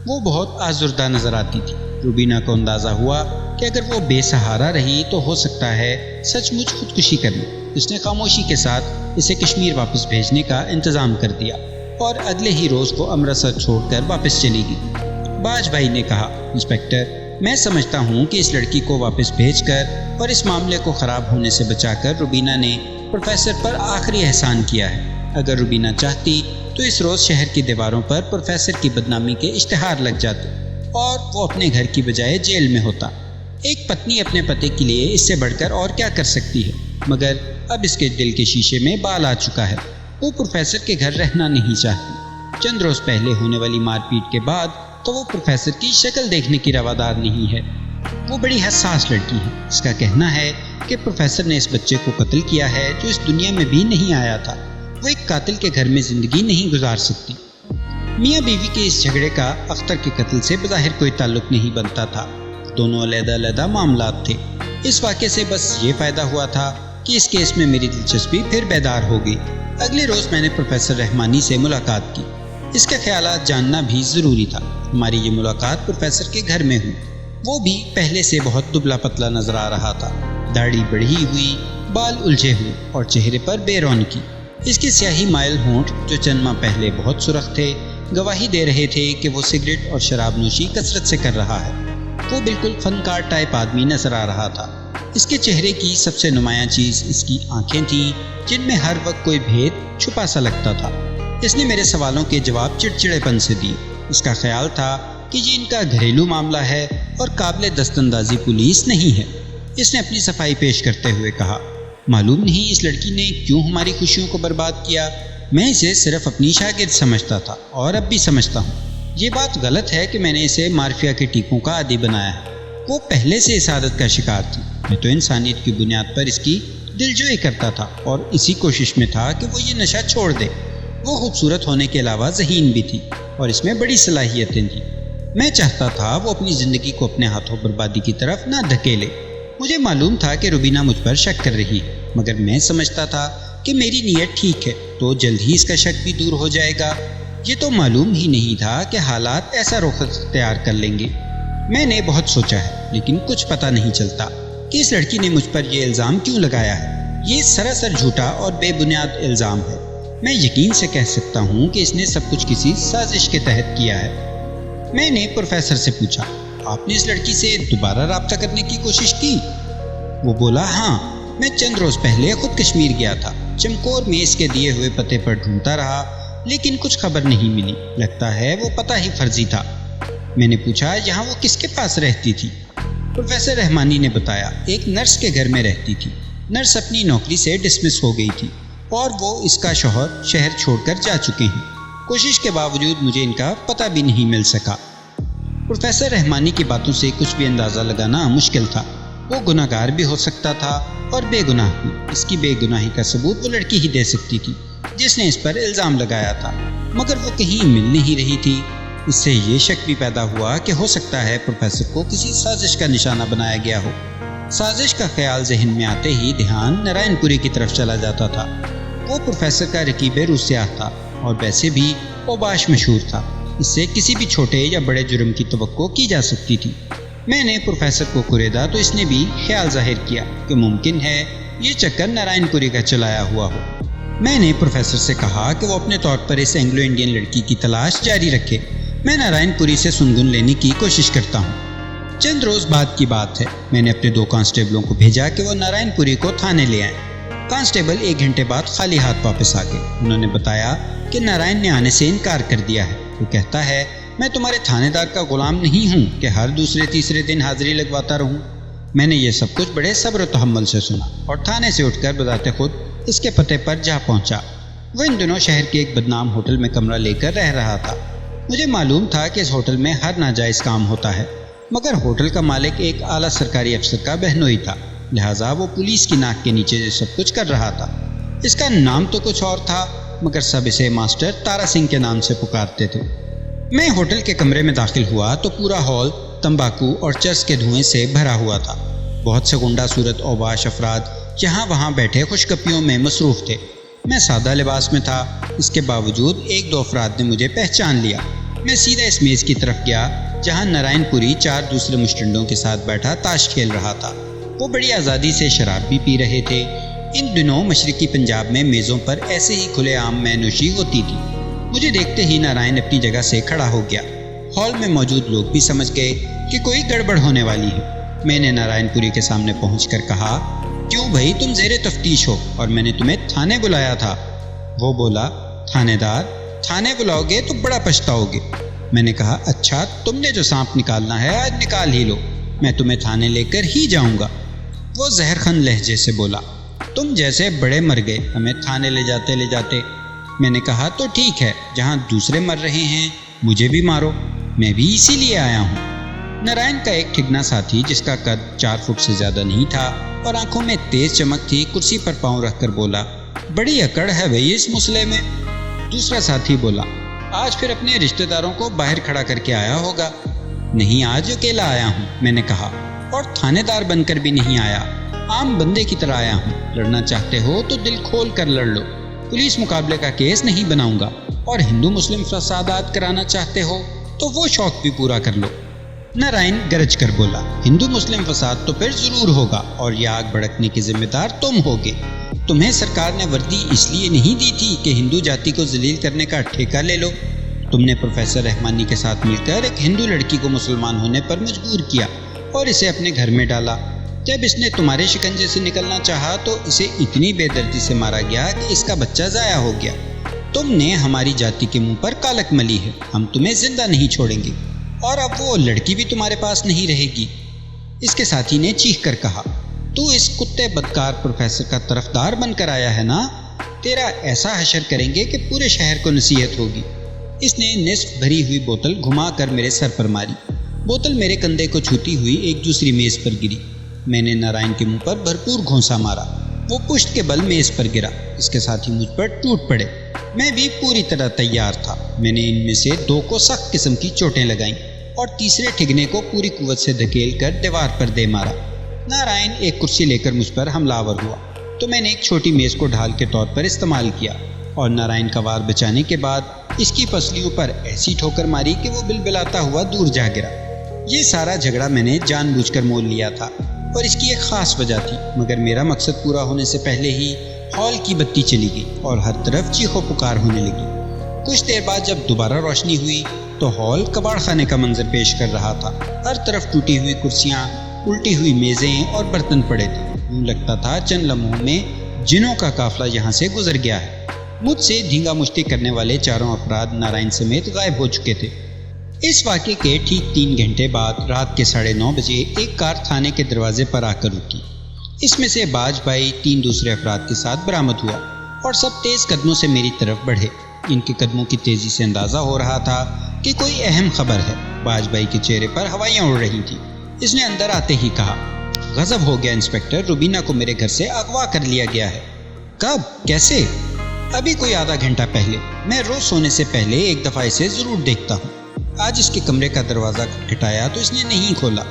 وہ بہت آزردہ نظر آتی تھی۔ روبینہ کو اندازہ ہوا کہ اگر وہ بے سہارا رہی تو ہو سکتا ہے سچ مچ خودکشی کر لے۔ اس نے خاموشی کے ساتھ اسے کشمیر واپس بھیجنے کا انتظام کر دیا اور اگلے ہی روز کو امرتسر چھوڑ کر واپس چلی گئی۔ باج بھائی نے کہا، انسپکٹر، میں سمجھتا ہوں کہ اس لڑکی کو واپس بھیج کر اور اس معاملے کو خراب ہونے سے بچا کر روبینہ نے پروفیسر پر آخری احسان کیا ہے۔ اگر روبینہ چاہتی تو اس روز شہر کی دیواروں پر پروفیسر کی بدنامی کے اشتہار لگ جاتے اور وہ اپنے گھر کی بجائے جیل میں ہوتا۔ ایک پتنی اپنے پتی کے لیے اس سے بڑھ کر اور کیا کر سکتی ہے؟ مگر اب اس کے دل کے شیشے میں بال آ چکا ہے۔ وہ پروفیسر کے گھر رہنا نہیں چاہتی۔ چند روز پہلے ہونے والی مار پیٹ کے بعد تو وہ پروفیسر کی شکل دیکھنے کی روادار نہیں ہے۔ وہ بڑی حساس لڑکی ہے۔ اس کا کہنا ہے کہ پروفیسر نے اس بچے کو قتل کیا ہے جو اس دنیا میں بھی نہیں آیا تھا۔ وہ ایک قاتل کے گھر میں زندگی نہیں گزار سکتی۔ میاں بیوی کے اس جھگڑے کا اختر کے قتل سے بظاہر کوئی تعلق نہیں بنتا تھا۔ دونوں علیحدہ علیحدہ معاملات تھے۔ اس واقعے سے بس یہ فائدہ ہوا تھا کہ اس کیس میں میری دلچسپی پھر بیدار ہو گئی۔ اگلے روز میں نے پروفیسر رحمانی سے ملاقات کی۔ اس کے خیالات جاننا بھی ضروری تھا۔ ہماری یہ ملاقات پروفیسر کے گھر میں ہوئی۔ وہ بھی پہلے سے بہت دبلا پتلا نظر آ رہا تھا۔ داڑھی بڑھی ہوئی، بال الجھے ہوئے اور چہرے پر بے رونقی۔ اس کے سیاہی مائل ہونٹ جو چند ماہ پہلے بہت سرخ تھے گواہی دے رہے تھے کہ وہ سگریٹ اور شراب نوشی کثرت سے کر رہا ہے۔ وہ بالکل فنکار ٹائپ آدمی نظر آ رہا تھا۔ اس کے چہرے کی سب سے نمایاں چیز اس کی آنکھیں تھیں جن میں ہر وقت کوئی بھید چھپا سا لگتا تھا۔ اس نے میرے سوالوں کے جواب چڑچڑے پن سے دیے۔ اس کا خیال تھا کہ یہ ان کا گھریلو معاملہ ہے اور قابل دست اندازی پولیس نہیں ہے۔ اس نے اپنی صفائی پیش کرتے ہوئے کہا، معلوم نہیں اس لڑکی نے کیوں ہماری خوشیوں کو برباد کیا۔ میں اسے صرف اپنی شاگرد سمجھتا تھا اور اب بھی سمجھتا ہوں۔ یہ بات غلط ہے کہ میں نے اسے مارفیا کے ٹیکوں کا عادی بنایا ہے۔ وہ پہلے سے اس عادت کا شکار تھی۔ میں تو انسانیت کی بنیاد پر اس کی دلجوئی کرتا تھا اور اسی کوشش میں تھا کہ وہ یہ نشہ چھوڑ دے۔ وہ خوبصورت ہونے کے علاوہ ذہین بھی تھی اور اس میں بڑی صلاحیتیں تھیں۔ میں چاہتا تھا وہ اپنی زندگی کو اپنے ہاتھوں بربادی کی طرف نہ دھکیلے۔ مجھے معلوم تھا کہ روبینہ مجھ پر شک کر رہی ہے، مگر میں سمجھتا تھا کہ میری نیت ٹھیک ہے تو جلد ہی اس کا شک بھی دور ہو جائے گا۔ یہ تو معلوم ہی نہیں تھا کہ حالات ایسا رخ اختیار کر لیں گے۔ میں نے بہت سوچا ہے لیکن کچھ پتہ نہیں چلتا کہ اس لڑکی نے مجھ پر یہ الزام کیوں لگایا ہے۔ یہ سراسر جھوٹا اور بے بنیاد الزام ہے۔ میں یقین سے کہہ سکتا ہوں کہ اس نے سب کچھ کسی سازش کے تحت کیا ہے۔ میں نے پروفیسر سے پوچھا، آپ نے اس لڑکی سے دوبارہ رابطہ کرنے کی کوشش کی؟ وہ بولا، ہاں، میں چند روز پہلے خود کشمیر گیا تھا۔ چمکور میں اس کے دیے ہوئے پتے پر ڈھونڈتا رہا لیکن کچھ خبر نہیں ملی۔ لگتا ہے وہ پتہ ہی فرضی تھا۔ میں نے پوچھا، یہاں وہ کس کے پاس رہتی تھی؟ پروفیسر رحمانی نے بتایا، ایک نرس کے گھر میں رہتی تھی۔ نرس اپنی نوکری سے ڈسمس ہو گئی تھی اور وہ اس کا شوہر شہر چھوڑ کر جا چکے ہیں۔ کوشش کے باوجود مجھے ان کا پتہ بھی نہیں مل سکا۔ پروفیسر رحمانی کی باتوں سے کچھ بھی اندازہ لگانا مشکل تھا۔ وہ گناہ گار بھی ہو سکتا تھا اور بے گناہ بھی۔ اس کی بے گناہی کا ثبوت وہ لڑکی ہی دے سکتی تھی جس نے اس پر الزام لگایا تھا، مگر وہ کہیں مل نہیں رہی تھی۔ اس سے یہ شک بھی پیدا ہوا کہ ہو سکتا ہے پروفیسر کو کسی سازش کا نشانہ بنایا گیا ہو۔ سازش کا خیال ذہن میں آتے ہی دھیان نارائن پوری کی طرف چلا جاتا تھا۔ وہ پروفیسر کا رقیب روسیاہ تھا اور ویسے بھی اوباش مشہور تھا۔ اس سے کسی بھی چھوٹے یا بڑے جرم کی توقع کی جا سکتی تھی۔ میں نے پروفیسر کو کریدا تو اس نے بھی خیال ظاہر کیا کہ ممکن ہے یہ چکر نارائن پوری کا چلایا ہوا ہو۔ میں نے پروفیسر سے کہا کہ وہ اپنے طور پر اس اینگلو انڈین لڑکی کی تلاش جاری رکھے۔ میں نارائن پوری سے سنگن لینے کی کوشش کرتا ہوں۔ چند روز بعد کی بات ہے، میں نے اپنے 2 کانسٹیبلوں کو بھیجا کہ وہ نارائن پوری کو تھانے لے آئیں۔ کانسٹیبل 1 گھنٹے بعد خالی ہاتھ واپس آ گئے۔ انہوں نے بتایا کہ نارائن نے آنے سے انکار کر دیا ہے۔ وہ کہتا ہے، میں تمہارے تھانے دار کا غلام نہیں ہوں کہ ہر دوسرے تیسرے دن حاضری لگواتا رہوں۔ میں نے یہ سب کچھ بڑے صبر و تحمل سے سنا اور تھانے سے اٹھ کر بذات خود اس کے پتے پر جا پہنچا۔ وہ ان دنوں شہر کے ایک بدنام ہوٹل میں کمرہ لے کر رہ رہا تھا۔ مجھے معلوم تھا کہ اس ہوٹل میں ہر ناجائز کام ہوتا ہے مگر ہوٹل کا مالک ایک اعلیٰ سرکاری افسر کا بہنوئی تھا، لہٰذا وہ پولیس کی ناک کے نیچے سب کچھ کر رہا تھا۔ اس کا نام تو کچھ اور تھا، مگر سب اسے ماسٹر تارا سنگھ کے نام سے پکارتے تھے۔ میں ہوٹل کے کمرے میں داخل ہوا تو پورا ہال تمباکو اور چرس کے دھوئیں سے بھرا ہوا تھا۔ بہت سے غنڈہ صورت اوباش افراد جہاں وہاں بیٹھے خوش گپیوں میں مصروف تھے۔ میں سادہ لباس میں تھا، اس کے باوجود ایک دو افراد نے مجھے پہچان لیا۔ میں سیدھا اس میز کی طرف گیا جہاں نارائن پوری 4 دوسرے مشٹنڈوں کے ساتھ بیٹھا تاش کھیل رہا تھا۔ وہ بڑی آزادی سے شراب بھی پی رہے تھے۔ ان دنوں مشرقی پنجاب میں میزوں پر ایسے ہی کھلے عام مے نوشی ہوتی تھی۔ مجھے دیکھتے ہی نارائن اپنی جگہ سے کھڑا ہو گیا۔ ہال میں موجود لوگ بھی سمجھ گئے کہ کوئی گڑبڑ ہونے والی ہے۔ میں نے نارائن پوری کے سامنے پہنچ کر کہا، کیوں بھائی، تم زیر تفتیش ہو اور میں نے تمہیں تھانے بلایا تھا۔ وہ بولا، تھانے دار، تھانے بلاؤ گے تو بڑا پچھتاؤ گے۔ میں نے کہا، اچھا تم نے جو سانپ نکالنا ہے آج نکال ہی لو، میں تمہیں تھانے لے کر ہی جاؤں گا۔ وہ زہرخن لہجے سے بولا، تم جیسے بڑے مر گئے ہمیں تھانے لے جاتے۔ میں نے کہا، تو ٹھیک ہے، جہاں دوسرے مر رہے ہیں مجھے بھی مارو، میں بھی اسی لیے آیا ہوں۔ نارائن کا ایک ٹھگنا ساتھی جس کا قد 4 فٹ سے زیادہ نہیں تھا اور آنکھوں میں تیز چمک تھی، کرسی پر پاؤں رکھ کر بولا، بڑی اکڑ ہے بھئی اس مسئلے میں۔ دوسرا ساتھی بولا، آج پھر اپنے رشتہ داروں کو باہر کھڑا کر کے آیا ہوگا۔ نہیں، آج اکیلا آیا ہوں، میں نے کہا، اور تھانے دار بن کر بھی نہیں آیا، عام بندے کی طرح آیا ہوں۔ لڑنا چاہتے ہو تو دل کھول کر لڑ لو، پولیس مقابلے کا کیس نہیں بناؤں گا، اور ہندو مسلم فسادات کرانا چاہتے ہو تو وہ شوق بھی پورا کر لو۔ نارائن گرج کر بولا، ہندو مسلم فساد تو پھر ضرور ہوگا، اور یہ آگ بھڑکنے کے ذمہ دار تم ہوگے۔ تمہیں سرکار نے وردی اس لیے نہیں دی تھی کہ ہندو جاتی کو ذلیل کرنے کا ٹھیکہ لے لو۔ تم نے پروفیسر رحمانی کے ساتھ مل کر ایک ہندو لڑکی کو مسلمان ہونے پر مجبور کیا اور اسے اپنے گھر میں ڈالا۔ جب اس نے تمہارے شکنجے سے نکلنا چاہا تو اسے اتنی بے دردی سے مارا گیا کہ اس کا بچہ ضائع ہو گیا۔ تم نے ہماری جاتی کے منہ پر کالک ملی ہے، ہم تمہیں زندہ نہیں چھوڑیں گے، اور اب وہ لڑکی بھی تمہارے پاس نہیں رہے گی۔ اس کے ساتھی نے چیخ کر کہا، تو اس کتے بدکار پروفیسر کا طرفدار بن کر آیا ہے نا؟ تیرا ایسا حشر کریں گے کہ پورے شہر کو نصیحت ہوگی۔ اس نے نصف بھری ہوئی بوتل گھما کر میرے سر پر ماری۔ بوتل میرے کندھے کو چھوتی ہوئی ایک دوسری میز پر گری۔ میں نے نارائن کے منہ پر بھرپور گھونسا مارا، وہ پشت کے بل میز پر گرا۔ اس کے ساتھی مجھ پر ٹوٹ پڑے۔ میں بھی پوری طرح تیار تھا۔ میں نے ان میں سے 2 کو سخت قسم کی چوٹیں لگائیں اور تیسرے ٹھگنے کو پوری قوت سے دھکیل کر دیوار پر دے مارا۔ نارائن ایک کرسی لے کر مجھ پر حملہ آور ہوا تو میں نے ایک چھوٹی میز کو ڈھال کے طور پر استعمال کیا، اور نارائن کا وار بچانے کے بعد اس کی پسلیوں پر ایسی ٹھوکر ماری کہ وہ بلبلاتا ہوا دور جا گرا۔ یہ سارا جھگڑا میں نے جان بوجھ کر مول لیا تھا، اور اس کی ایک خاص وجہ تھی، مگر میرا مقصد پورا ہونے سے پہلے ہی ہال کی بتی چلی گئی اور ہر طرف چیخو پکار ہونے لگی۔ کچھ دیر بعد جب دوبارہ روشنی ہوئی تو ہال کباڑ خانے کا منظر پیش کر رہا تھا۔ ہر طرف ٹوٹی ہوئی کرسیاں، الٹی ہوئی میزیں اور برتن پڑے تھے۔ یوں لگتا تھا چند لمحوں میں جنوں کا قافلہ یہاں سے گزر گیا ہے۔ مجھ سے دھینگا مشتی کرنے والے 4 افراد نارائن سمیت غائب ہو چکے تھے۔ اس واقعے کے ٹھیک 3 گھنٹے بعد رات کے 9:30 بجے ایک کار تھانے کے دروازے پر آ کر رکی۔ اس میں سے باج بھائی 3 دوسرے افراد کے ساتھ برآمد ہوا، اور سب تیز قدموں سے میری طرف بڑھے۔ ان کے قدموں کی تیزی سے اندازہ ہو رہا تھا کہ کوئی اہم خبر ہے۔ باج بھائی کے چہرے پر ہوائیاں اڑ رہی تھیں۔ اس نے اندر آتے ہی کہا، غضب ہو گیا انسپکٹر، روبینہ کو میرے گھر سے اغوا کر لیا گیا ہے۔ کب؟ کیسے؟ ابھی کوئی آدھا گھنٹہ پہلے۔ میں روز سونے سے پہلے ایک دفعہ اسے ضرور دیکھتا ہوں۔ آج اس کے کمرے کا دروازہ کھٹکھٹایا تو اس نے نہیں کھولا۔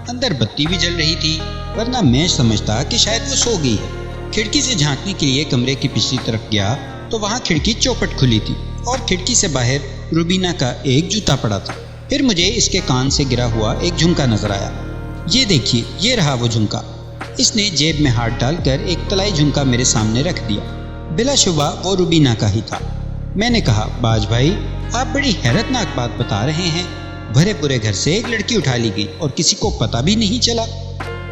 اندر بتی بھی جل رہی تھی، ورنہ میں سمجھتا کہ شاید وہ سو گئی ہے۔ کھڑکی سے جھانکنے کے لیے کمرے کی پچھلی طرف گیا تو وہاں کھڑکی چوپٹ کھلی تھی، اور کھڑکی سے باہر روبینہ کا ایک جوتا پڑا تھا۔ پھر مجھے اس کے کان سے گرا ہوا ایک جھمکا نظر آیا۔ یہ دیکھیے، یہ رہا وہ جھمکا۔ اس نے جیب میں ہاتھ ڈال کر ایک طلائی جھمکا میرے سامنے رکھ دیا۔ بلا شبہ وہ روبینہ کا ہی تھا۔ میں نے کہا، باج بھائی آپ بڑی حیرت ناک بات بتا رہے ہیں۔ بھرے پورے گھر سے ایک لڑکی اٹھا لی گئی اور کسی کو پتہ بھی نہیں چلا۔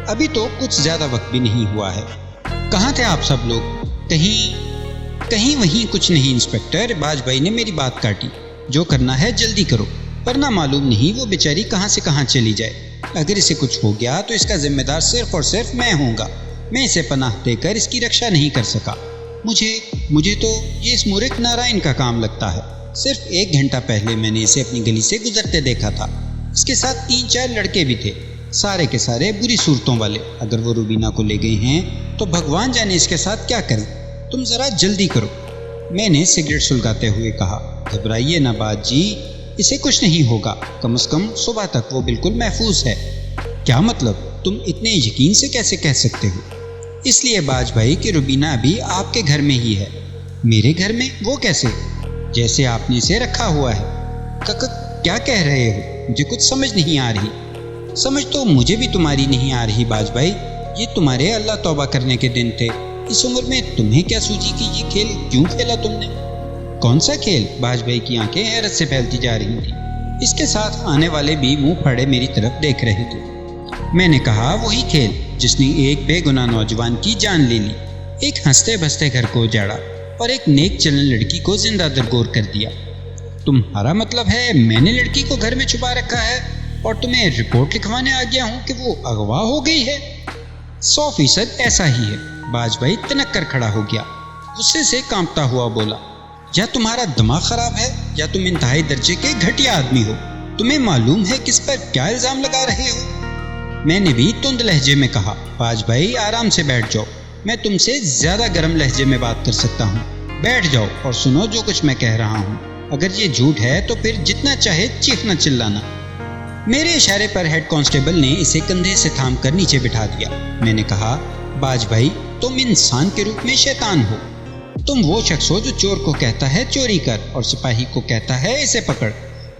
ابھی تو کچھ زیادہ وقت بھی نہیں ہوا ہے۔ کہاں تھے آپ سب لوگ؟ کہیں وہیں کچھ نہیں انسپکٹر، باج بھائی نے میری بات کاٹی۔ جو کرنا ہے جلدی کرو، ورنہ معلوم نہیں وہ بیچاری کہاں سے کہاں چلی جائے۔ اگر اسے کچھ ہو گیا تو اس کا ذمہ دار صرف اور صرف میں ہوں گا۔ میں اسے پناہ دے کر اس کی رکشا نہیں کر سکا۔ مجھے تو یہ اس مورخ نارائن کا کام لگتا ہے۔ صرف 1 گھنٹہ پہلے میں نے اسے اپنی گلی سے گزرتے دیکھا تھا۔ اس کے ساتھ 3-4 لڑکے بھی تھے، سارے کے سارے بری صورتوں والے۔ اگر وہ روبینہ کو لے گئے ہیں تو بھگوان جانے اس کے ساتھ کیا کریں۔ تم ذرا جلدی کرو، میں نے سگریٹ سلگاتے ہوئے کہا۔ گھبرائیے نہ باج جی، اسے کچھ نہیں ہوگا، کم از کم صبح تک وہ بالکل محفوظ ہے۔ کیا مطلب؟ تم اتنے یقین سے کیسے کہہ سکتے ہو؟ اس لیے باج بھائی کہ روبینہ ابھی آپ کے گھر میں ہی ہے۔ میرے گھر میں؟ وہ کیسے؟ جیسے آپ نے اسے رکھا ہوا ہے۔ کیا کہہ رہے ہو؟ مجھے کچھ سمجھ نہیں آ رہی۔ سمجھ تو مجھے بھی تمہاری نہیں آ رہی باج بھائی، یہ تمہارے اللہ توبہ کرنے کے دن تھے۔ اس عمر میں تمہیں کیا سوچی کہ یہ کھیل کیوں کھیلا تم نے؟ کون سا کھیل؟ باج بھائی کی آنکھیں حیرت سے پھیلتی جا رہی تھیں۔ اس کے ساتھ آنے والے بھی منہ پھاڑے میری طرف دیکھ رہے تھے۔ میں نے کہا وہی کھیل جس نے ایک بے گناہ نوجوان کی جان لے لی، ایک ہنستے بستے گھر کو اجاڑا اور ایک نیک چلن لڑکی کو زندہ درگور کر دیا۔ تمہارا مطلب ہے میں نے لڑکی کو گھر میں چھپا رکھا ہے اور تمہیں رپورٹ لکھوانے آ گیا ہوں کہ وہ اغوا ہو گئی ہے؟ 100% ایسا ہی ہے۔ باج بھائی تنک کر کھڑا ہو گیا، غصے سے کانپتا ہوا بولا، یا تمہارا دماغ خراب ہے یا تم انتہائی درجے کے گھٹیا آدمی ہو۔ تمہیں معلوم ہے کس پر کیا الزام لگا رہے ہو؟ میں نے بھی تند لہجے میں کہا، باج بھائی آرام سے بیٹھ جاؤ، میں تم سے زیادہ گرم لہجے میں بات کر سکتا ہوں۔ بیٹھ جاؤ اور سنو جو کچھ میں کہہ رہا ہوں۔ اگر یہ جھوٹ ہے تو پھر جتنا چاہے چیخنا چلانا۔ میرے اشارے پر ہیڈ کانسٹیبل نے اسے کندھے سے تھام کر نیچے بٹھا دیا۔ میں نے کہا، باج بھائی تم انسان کے روپ میں شیطان ہو۔ تم وہ شخص ہو جو چور کو کہتا ہے چوری کر اور سپاہی کو کہتا ہے اسے پکڑ۔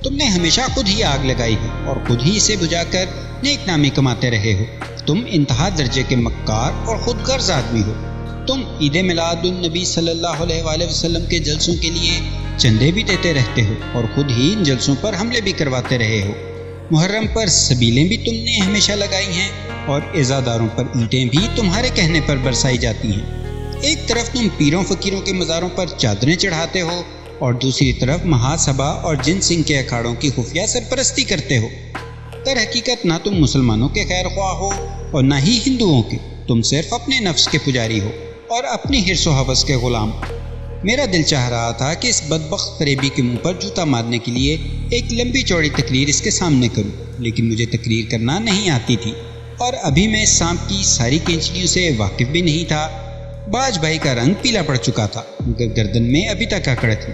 تم نے ہمیشہ خود ہی آگ لگائی ہے اور خود ہی اسے بجھا کر نیک نامی کماتے رہے ہو۔ تم انتہا درجے کے مکار اور خود غرض آدمی ہو۔ تم عید میلاد النبی صلی اللہ علیہ وآلہ وسلم کے جلسوں کے لیے چندے بھی دیتے رہتے ہو اور خود ہی ان جلسوں پر حملے بھی کرواتے رہے ہو۔ محرم پر سبیلیں بھی تم نے ہمیشہ لگائی ہیں اور عزاداروں پر اینٹیں بھی تمہارے کہنے پر برسائی جاتی ہیں۔ ایک طرف تم پیروں فقیروں کے مزاروں پر چادریں چڑھاتے ہو اور دوسری طرف مہاسبھا اور جن سنگھ کے اکھاڑوں کی خفیہ سرپرستی کرتے ہو۔ در حقیقت نہ تم مسلمانوں کے خیر خواہ ہو اور نہ ہی ہندوؤں کے، تم صرف اپنے نفس کے پجاری ہو اور اپنی حرص و حوث کے غلام۔ میرا دل چاہ رہا تھا کہ اس بدبخت فریبی کے منہ پر جوتا مارنے کے لیے ایک لمبی چوڑی تقریر اس کے سامنے کروں، لیکن مجھے تقریر کرنا نہیں آتی تھی اور ابھی میں سانپ کی ساری کینچلیوں سے واقف بھی نہیں تھا۔ باج بھائی کا رنگ پیلا پڑ چکا تھا مگر گردن میں ابھی تک اکڑ تھی۔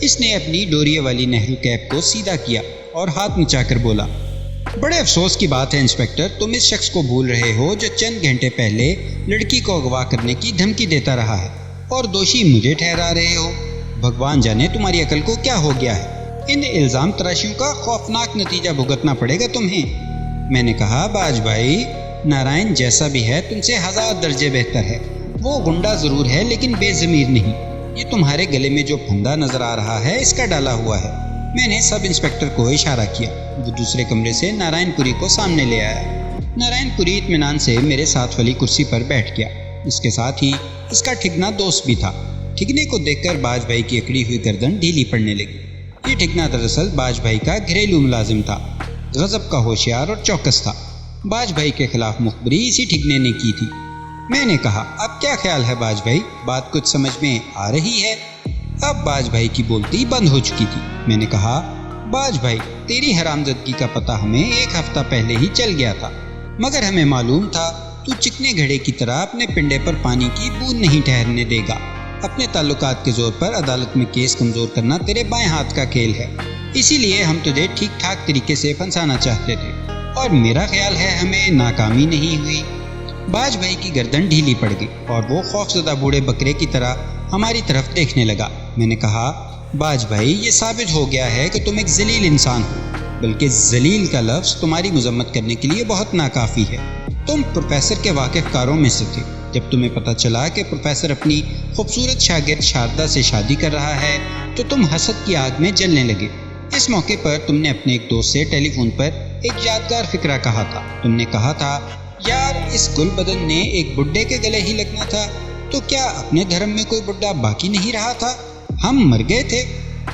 اس نے اپنی ڈوریے والی نہرو کیپ کو سیدھا کیا اور ہاتھ مچا کر بولا، بڑے افسوس کی بات ہے انسپکٹر، تم اس شخص کو بھول رہے ہو جو چند گھنٹے پہلے لڑکی کو اغوا کرنے کی دھمکی دیتا رہا ہے اور دوشی مجھے ٹھہرا رہے ہو۔ بھگوان جانے تمہاری عقل کو کیا ہو گیا ہے، ان الزام تراشیوں کا خوفناک نتیجہ بھگتنا پڑے گا تمہیں۔ میں نے کہا، باج بھائی نارائن جیسا بھی ہے تم سے 1000 درجے بہتر ہے۔ وہ گنڈا ضرور ہے لیکن بے ضمیر نہیں۔ یہ تمہارے گلے میں جو پھندا نظر آ رہا ہے اس کا ڈالا ہوا ہے۔ میں نے سب انسپکٹر کو اشارہ کیا۔ وہ دوسرے کمرے سے نارائن پوری کو سامنے لے آیا۔ نارائن پوری اطمینان سے میرے ساتھ والی کرسی پر بیٹھ گیا۔ اس کے ساتھ ہی اس کا ٹھگنا دوست بھی تھا۔ ٹھگنے کو دیکھ کر باج بھائی کی اکڑی ہوئی گردن ڈھیلی پڑنے لگی۔ یہ ٹھگنا دراصل باج بھائی کا گھریلو ملازم تھا، غضب کا ہوشیار اور چوکس تھا۔ باج بھائی کے خلاف مخبری اسی ٹھگنے نے کی تھی۔ میں نے کہا، اب کیا خیال ہے باج بھائی، بات کچھ سمجھ میں آ رہی ہے؟ اب باج بھائی کی بولتی بند ہو چکی تھی۔ میں نے کہا، باج بھائی تیری حرامزادگی کا پتہ ہمیں 1 ہفتہ پہلے ہی چل گیا تھا، مگر ہمیں معلوم تھا تو چکنے گھڑے کی طرح اپنے پنڈے پر پانی کی بوند نہیں ٹھہرنے دے گا۔ اپنے تعلقات کے زور پر عدالت میں کیس کمزور کرنا تیرے بائیں ہاتھ کا کھیل ہے، اسی لیے ہم تجھے ٹھیک ٹھاک طریقے سے پھنسانا چاہتے تھے اور میرا خیال ہے ہمیں ناکامی نہیں ہوئی۔ باج بھائی کی گردن ڈھیلی پڑ گئی اور وہ خوفزدہ بوڑھے بکرے کی طرح ہماری طرف دیکھنے لگا۔ میں نے کہا، باج بھائی یہ ثابت ہو گیا ہے کہ تم ایک ذلیل انسان ہو، بلکہ ذلیل کا لفظ تمہاری مذمت کرنے کے لیے بہت ناکافی ہے۔ تم پروفیسر کے واقف کاروں میں سے تھے۔ جب تمہیں پتہ چلا کہ پروفیسر اپنی خوبصورت شاگرد شاردا سے شادی کر رہا ہے تو تم حسد کی آگ میں جلنے لگے۔ اس موقع پر تم نے اپنے ایک دوست سے ٹیلی فون پر ایک یادگار فقرہ کہا تھا۔ تم نے کہا تھا، یار اس گل بدن نے ایک بڈھے کے گلے ہی لگنا تھا تو کیا اپنے دھرم میں کوئی بڈھا باقی نہیں رہا تھا؟ ہم مر گئے تھے۔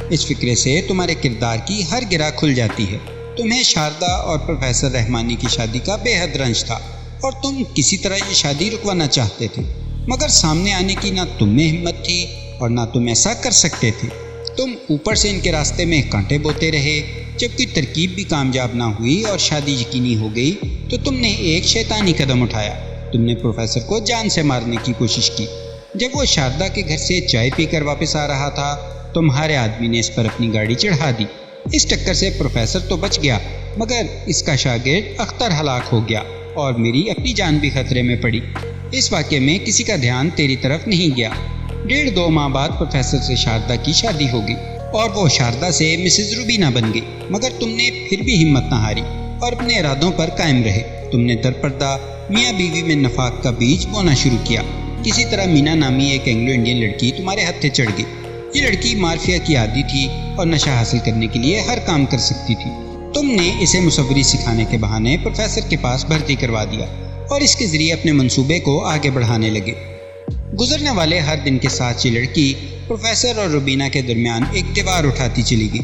اس فقرے سے تمہارے کردار کی ہر گرہ کھل جاتی ہے۔ تمہیں شاردا اور پروفیسر رحمانی کی شادی کا بے حد رنج تھا اور تم کسی طرح یہ شادی رکوانا چاہتے تھے، مگر سامنے آنے کی نہ تم میں ہمت تھی اور نہ تم ایسا کر سکتے تھے۔ تم اوپر سے ان کے راستے میں کانٹے بوتے رہے جب کوئی ترکیب بھی کامیاب نہ ہوئی اور شادی یقینی ہو گئی تو تم نے ایک شیطانی قدم اٹھایا. تم نے پروفیسر کو جان سے مارنے کی کوشش کی. جب وہ شاردا کے گھر سے چائے پی کر واپس آ رہا تھا تمہارے آدمی نے اس پر اپنی گاڑی چڑھا دی. اس ٹکر سے پروفیسر تو بچ گیا مگر اس کا شاگرد اختر ہلاک ہو گیا اور میری اپنی جان بھی خطرے میں پڑی. اس واقعے میں کسی کا دھیان تیری طرف نہیں گیا. 1.5-2 ماہ بعد پروفیسر سے شاردا کی شادی ہو گئی اور وہ شاردا سے مسز روبینہ بن گئی. مگر تم نے پھر بھی ہمت نہ ہاری اور اپنے ارادوں پر قائم رہے. تم نے در پردہ میاں بیوی میں نفاق کا بیج بونا شروع کیا. کسی طرح مینا نامی ایک اینگلو انڈین لڑکی تمہارے ہتھے چڑھ گئی. یہ لڑکی مارفیا کی عادی تھی اور نشہ حاصل کرنے کے لیے ہر کام کر سکتی تھی. تم نے اسے مصوری سکھانے کے بہانے پروفیسر کے پاس بھرتی کروا دیا اور اس کے ذریعے اپنے منصوبے کو آگے بڑھانے لگے. گزرنے والے ہر دن کے ساتھ یہ لڑکی پروفیسر اور روبینہ کے درمیان ایک دیوار اٹھاتی چلی گئی.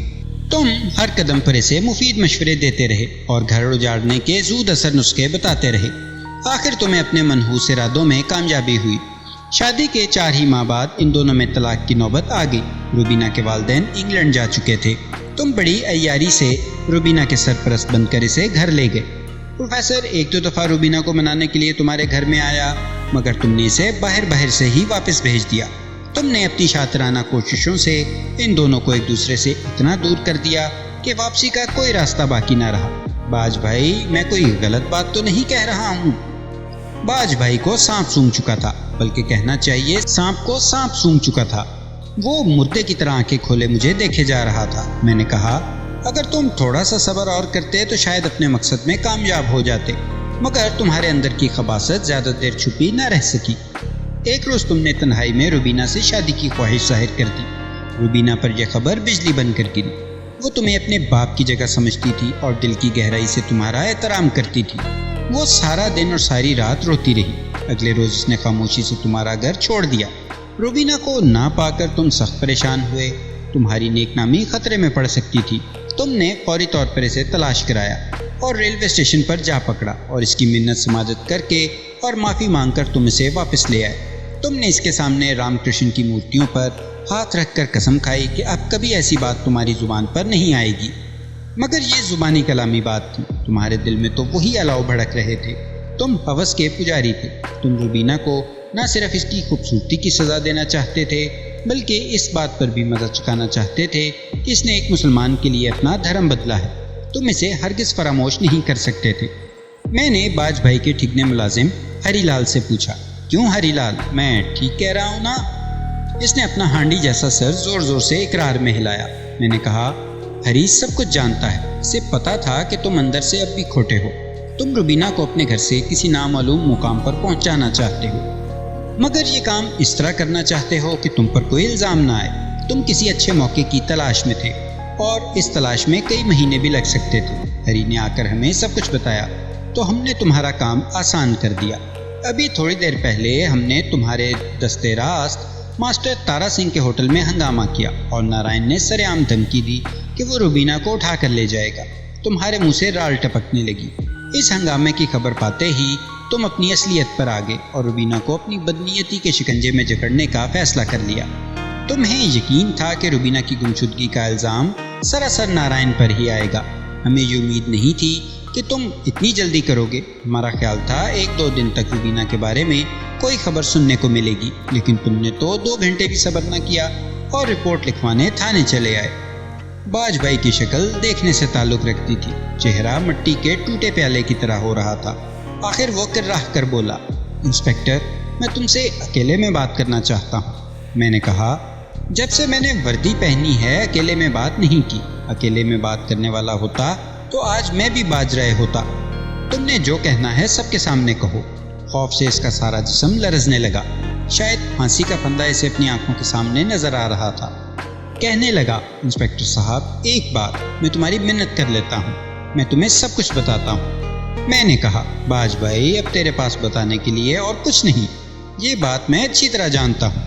تم ہر قدم پر اسے مفید مشورے دیتے رہے اور گھر اجاڑنے کے زود اثر نسخے بتاتے رہے. آخر تمہیں اپنے منحوس ارادوں میں کامیابی ہوئی. شادی کے 4 ہی ماہ بعد ان دونوں میں طلاق کی نوبت آ گئی. روبینہ کے والدین انگلینڈ جا چکے تھے. تم بڑی عیاری سے روبینہ کے سرپرست بن کر اسے گھر لے گئے. پروفیسر 1-2 دفعہ روبینہ کو منانے کے لیے تمہارے گھر میں آیا مگر تم نے اسے باہر سے ہی واپس بھیج دیا. تم نے اپنی شاطرانہ کوششوں سے ان دونوں کو ایک دوسرے سے اتنا دور کر دیا کہ واپسی کا کوئی راستہ باقی نہ رہا. باج بھائی میں کوئی غلط بات تو نہیں کہہ رہا ہوں. باج بھائی کو سانپ سونگھ چکا تھا بلکہ کہنا چاہیے سانپ کو سانپ سونگھ چکا تھا. وہ مردے کی طرح آنکھیں کھولے مجھے دیکھے جا رہا تھا. میں نے کہا اگر تم تھوڑا سا صبر اور کرتے تو شاید اپنے مقصد میں کامیاب ہو جاتے مگر تمہارے اندر کی خباثت زیادہ دیر چھپی نہ رہ سکی. ایک روز تم نے تنہائی میں روبینہ سے شادی کی خواہش ظاہر کر دی. روبینہ پر یہ خبر بجلی بن کر گری. وہ تمہیں اپنے باپ کی جگہ سمجھتی تھی اور دل کی گہرائی سے تمہارا احترام کرتی تھی. وہ سارا دن اور ساری رات روتی رہی. اگلے روز اس نے خاموشی سے تمہارا گھر چھوڑ دیا. روبینہ کو نہ پا کر تم سخت پریشان ہوئے. تمہاری نیک نامی خطرے میں پڑ سکتی تھی. تم نے فوری طور پر اسے تلاش کرایا اور ریلوے اسٹیشن پر جا پکڑا اور اس کی منت سماجت کر کے اور معافی مانگ کر تم اسے واپس لے آئے. تم نے اس کے سامنے رام کرشن کی مورتیوں پر ہاتھ رکھ کر قسم کھائی کہ اب کبھی ایسی بات تمہاری زبان پر نہیں آئے گی. مگر یہ زبانی کلامی بات تھی. تمہارے دل میں تو وہی الاؤ بھڑک رہے تھے. تم ہوس کے پجاری تھے. تم روبینہ کو نہ صرف اس کی خوبصورتی کی سزا دینا چاہتے تھے بلکہ اس بات پر بھی مزہ چکانا چاہتے تھے کہ اس نے ایک مسلمان کے لیے اپنا دھرم بدلا ہے. تم اسے ہرگز فراموش نہیں کر سکتے تھے. میں نے باج بھائی کے ٹھگنے ملازم ہری لال سے پوچھا کیوں ہری لال میں ٹھیک کہہ رہا ہوں نا؟ اس نے اپنا ہانڈی جیسا سر زور زور سے اقرار میں ہلایا. میں نے کہا ہری سب کچھ جانتا ہے. اسے پتا تھا کہ تم اندر سے اب بھی کھوٹے ہو. تم روبینہ کو اپنے گھر سے کسی نامعلوم مقام پر پہنچانا چاہتے ہو مگر یہ کام اس طرح کرنا چاہتے ہو کہ تم پر کوئی الزام نہ آئے. تم کسی اچھے موقع کی تلاش میں تھے اور اس تلاش میں کئی مہینے بھی لگ سکتے تھے. ہری نے آ کر ہمیں سب کچھ بتایا تو ہم نے تمہارا کام آسان کر دیا. ابھی تھوڑی دیر پہلے ہم نے تمہارے دستے راست ماسٹر تارا سنگھ کے ہوٹل میں ہنگامہ کیا اور نارائن نے سرعام دھمکی دی کہ وہ روبینہ کو اٹھا کر لے جائے گا. تمہارے منہ سے رال ٹپکنے لگی. اس ہنگامے کی خبر پاتے ہی تم اپنی اصلیت پر آ گئے اور روبینہ کو اپنی بدنیتی کے شکنجے میں جکڑنے کا فیصلہ کر لیا. تمہیں یقین تھا کہ روبینہ کی گمشدگی کا الزام سراسر نارائن پر ہی آئے گا. ہمیں یہ امید نہیں تھی کہ تم اتنی جلدی کرو گے. ہمارا خیال تھا 1-2 دن تک روبینہ کے بارے میں کوئی خبر سننے کو ملے گی لیکن تم نے تو 2 گھنٹے بھی صبر نہ کیا اور رپورٹ لکھوانے تھانے چلے آئے. باج بھائی کی شکل دیکھنے سے تعلق رکھتی تھی. چہرہ مٹی کے ٹوٹے پیالے کی طرح ہو رہا تھا. آخر وہ کرراہ کر بولا انسپکٹر میں تم سے اکیلے میں بات کرنا چاہتا ہوں. میں نے کہا جب سے میں نے وردی پہنی ہے اکیلے میں بات نہیں کی. اکیلے میں بات کرنے والا ہوتا تو آج میں بھی باج رہے ہوتا. تم نے جو کہنا ہے سب کے سامنے کہو. خوف سے اس کا سارا جسم لرزنے لگا. شاید پھانسی کا پھندا اسے اپنی آنکھوں کے سامنے نظر آ رہا تھا. کہنے لگا انسپکٹر صاحب ایک بات میں تمہاری منت کر لیتا ہوں. میں تمہیں سب کچھ بتاتا ہوں. میں نے کہا باج بھائی اب تیرے پاس بتانے کے لیے اور کچھ نہیں. یہ بات میں اچھی طرح جانتا ہوں.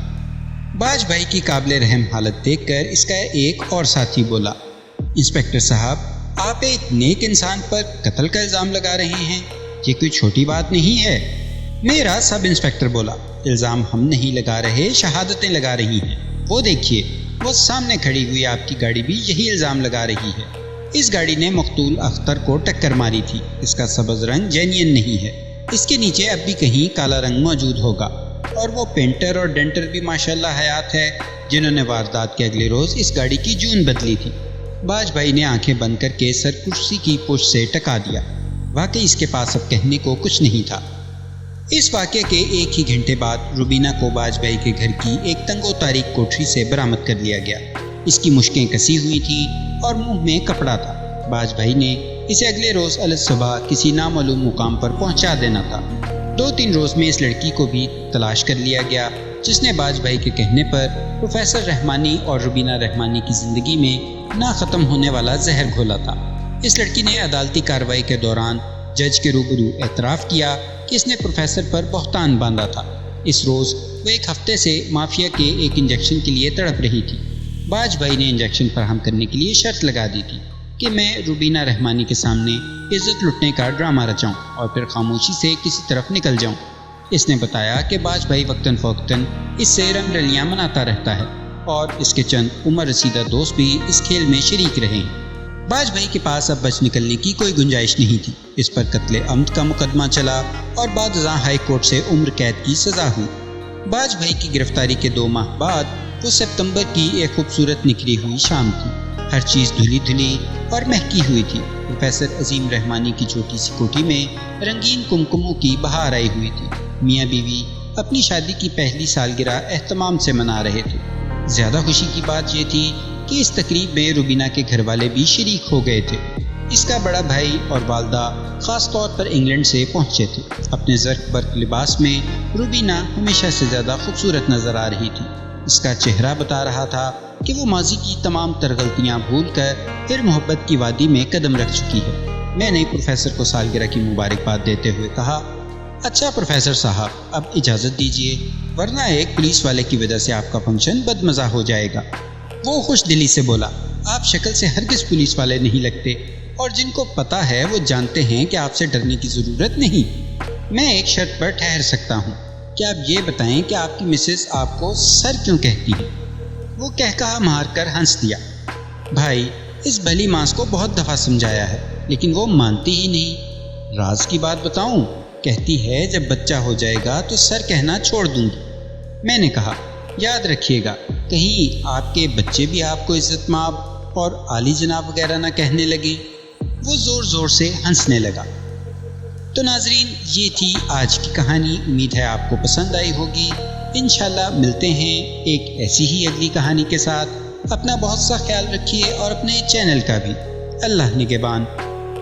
باج بھائی کی قابل رحم حالت دیکھ کر اس کا ایک اور ساتھی بولا انسپکٹر صاحب آپ ایک نیک انسان پر قتل کا الزام لگا رہے ہیں. یہ کوئی چھوٹی بات نہیں ہے. میرا سب انسپکٹر بولا الزام ہم نہیں لگا رہے شہادتیں لگا رہی ہیں. وہ دیکھیے وہ سامنے کھڑی ہوئی آپ کی گاڑی بھی یہی الزام لگا رہی ہے. اس گاڑی نے مقتول اختر کو ٹکر ماری تھی۔ اس کا سبز رنگ جینین نہیں ہے، اس کے نیچے اب بھی کہیں کالا رنگ موجود ہوگا، اور وہ پینٹر اور ڈینٹر بھی ماشاءاللہ حیات ہے جنہوں نے واردات کے اگلے روز اس گاڑی کی جون بدلی تھی۔ باج بھائی نے آنکھیں بند کر کے سر کرسی کی پشت سے ٹکا دیا۔ واقعی اس کے پاس اب کہنے کو کچھ نہیں تھا۔ اس واقعے کے ایک ہی گھنٹے بعد روبینہ کو باج بھائی کے گھر کی ایک تنگ و تاریک کوٹری سے برآمد کر لیا گیا۔ اس کی مشکیں کسی ہوئی تھیں اور منہ میں کپڑا تھا۔ باج بھائی نے اسے اگلے روز صبح کسی نامعلوم مقام پر پہنچا دینا تھا۔ 2-3 روز میں اس لڑکی کو بھی تلاش کر لیا گیا جس نے باج بھائی کے کہنے پر پروفیسر رحمانی اور روبینہ رحمانی کی زندگی میں نہ ختم ہونے والا زہر گھولا تھا۔ اس لڑکی نے عدالتی کارروائی کے دوران جج کے روبرو اعتراف کیا کہ اس نے پروفیسر پر بہتان باندھا تھا۔ اس روز وہ 1 ہفتے سے مافیا کے ایک انجیکشن کے لیے تڑپ رہی تھی۔ باج بھائی نے انجیکشن فراہم کرنے کے لیے شرط لگا دی تھی کہ میں روبینہ رحمانی کے سامنے عزت لٹنے کا ڈرامہ رچاؤں اور پھر خاموشی سے کسی طرف نکل جاؤں۔ اس نے بتایا کہ باج بھائی وقتاً فوقتاً اس سے رنگ رلیاں مناتا رہتا ہے اور اس کے چند عمر رسیدہ دوست بھی اس کھیل میں شریک رہے ہیں۔ باج بھائی کے پاس اب بچ نکلنے کی کوئی گنجائش نہیں تھی۔ اس پر قتل عمد کا مقدمہ چلا اور بعد ازاں ہائی کورٹ سے عمر قید کی سزا ہوئی۔ باج بھائی کی گرفتاری کے 2 ماہ بعد وہ ستمبر کی ایک خوبصورت نکھری ہوئی شام تھی۔ ہر چیز دھلی دھلی اور مہکی ہوئی تھی۔ پروفیسر عظیم رحمانی کی چھوٹی سی کوٹھی میں رنگین کمکموں کی بہار آئی ہوئی تھی۔ میاں بیوی اپنی شادی کی پہلی سالگرہ اہتمام سے منا رہے تھے۔ زیادہ خوشی کی بات یہ تھی کہ اس تقریب میں روبینہ کے گھر والے بھی شریک ہو گئے تھے۔ اس کا بڑا بھائی اور والدہ خاص طور پر انگلینڈ سے پہنچے تھے۔ اپنے زرق برق لباس میں روبینہ ہمیشہ سے زیادہ خوبصورت نظر آ رہی تھی۔ اس کا چہرہ بتا رہا تھا کہ وہ ماضی کی تمام تر غلطیاں بھول کر پھر محبت کی وادی میں قدم رکھ چکی ہے۔ میں نے پروفیسر کو سالگرہ کی مبارکباد دیتے ہوئے کہا، اچھا پروفیسر صاحب، اب اجازت دیجیے، ورنہ ایک پولیس والے کی وجہ سے آپ کا فنکشن بدمزہ ہو جائے گا۔ وہ خوش دلی سے بولا، آپ شکل سے ہرگز پولیس والے نہیں لگتے، اور جن کو پتہ ہے وہ جانتے ہیں کہ آپ سے ڈرنے کی ضرورت نہیں۔ میں ایک شرط پر ٹھہر سکتا ہوں، کیا آپ یہ بتائیں کہ آپ کی مسز آپ کو سر کیوں کہتی ہے؟ وہ کہا مار کر ہنس دیا۔ بھائی، اس بھلی ماس کو بہت دفعہ سمجھایا ہے لیکن وہ مانتی ہی نہیں۔ راز کی بات بتاؤں، کہتی ہے جب بچہ ہو جائے گا تو سر کہنا چھوڑ دوں گی۔ میں نے کہا، یاد رکھیے گا کہیں آپ کے بچے بھی آپ کو عزت مآب اور عالی جناب وغیرہ نہ کہنے لگے۔ وہ زور زور سے ہنسنے لگا۔ تو ناظرین، یہ تھی آج کی کہانی۔ امید ہے آپ کو پسند آئی ہوگی۔ انشاءاللہ ملتے ہیں ایک ایسی ہی اگلی کہانی کے ساتھ۔ اپنا بہت سا خیال رکھیے اور اپنے چینل کا بھی۔ اللہ نگہبان۔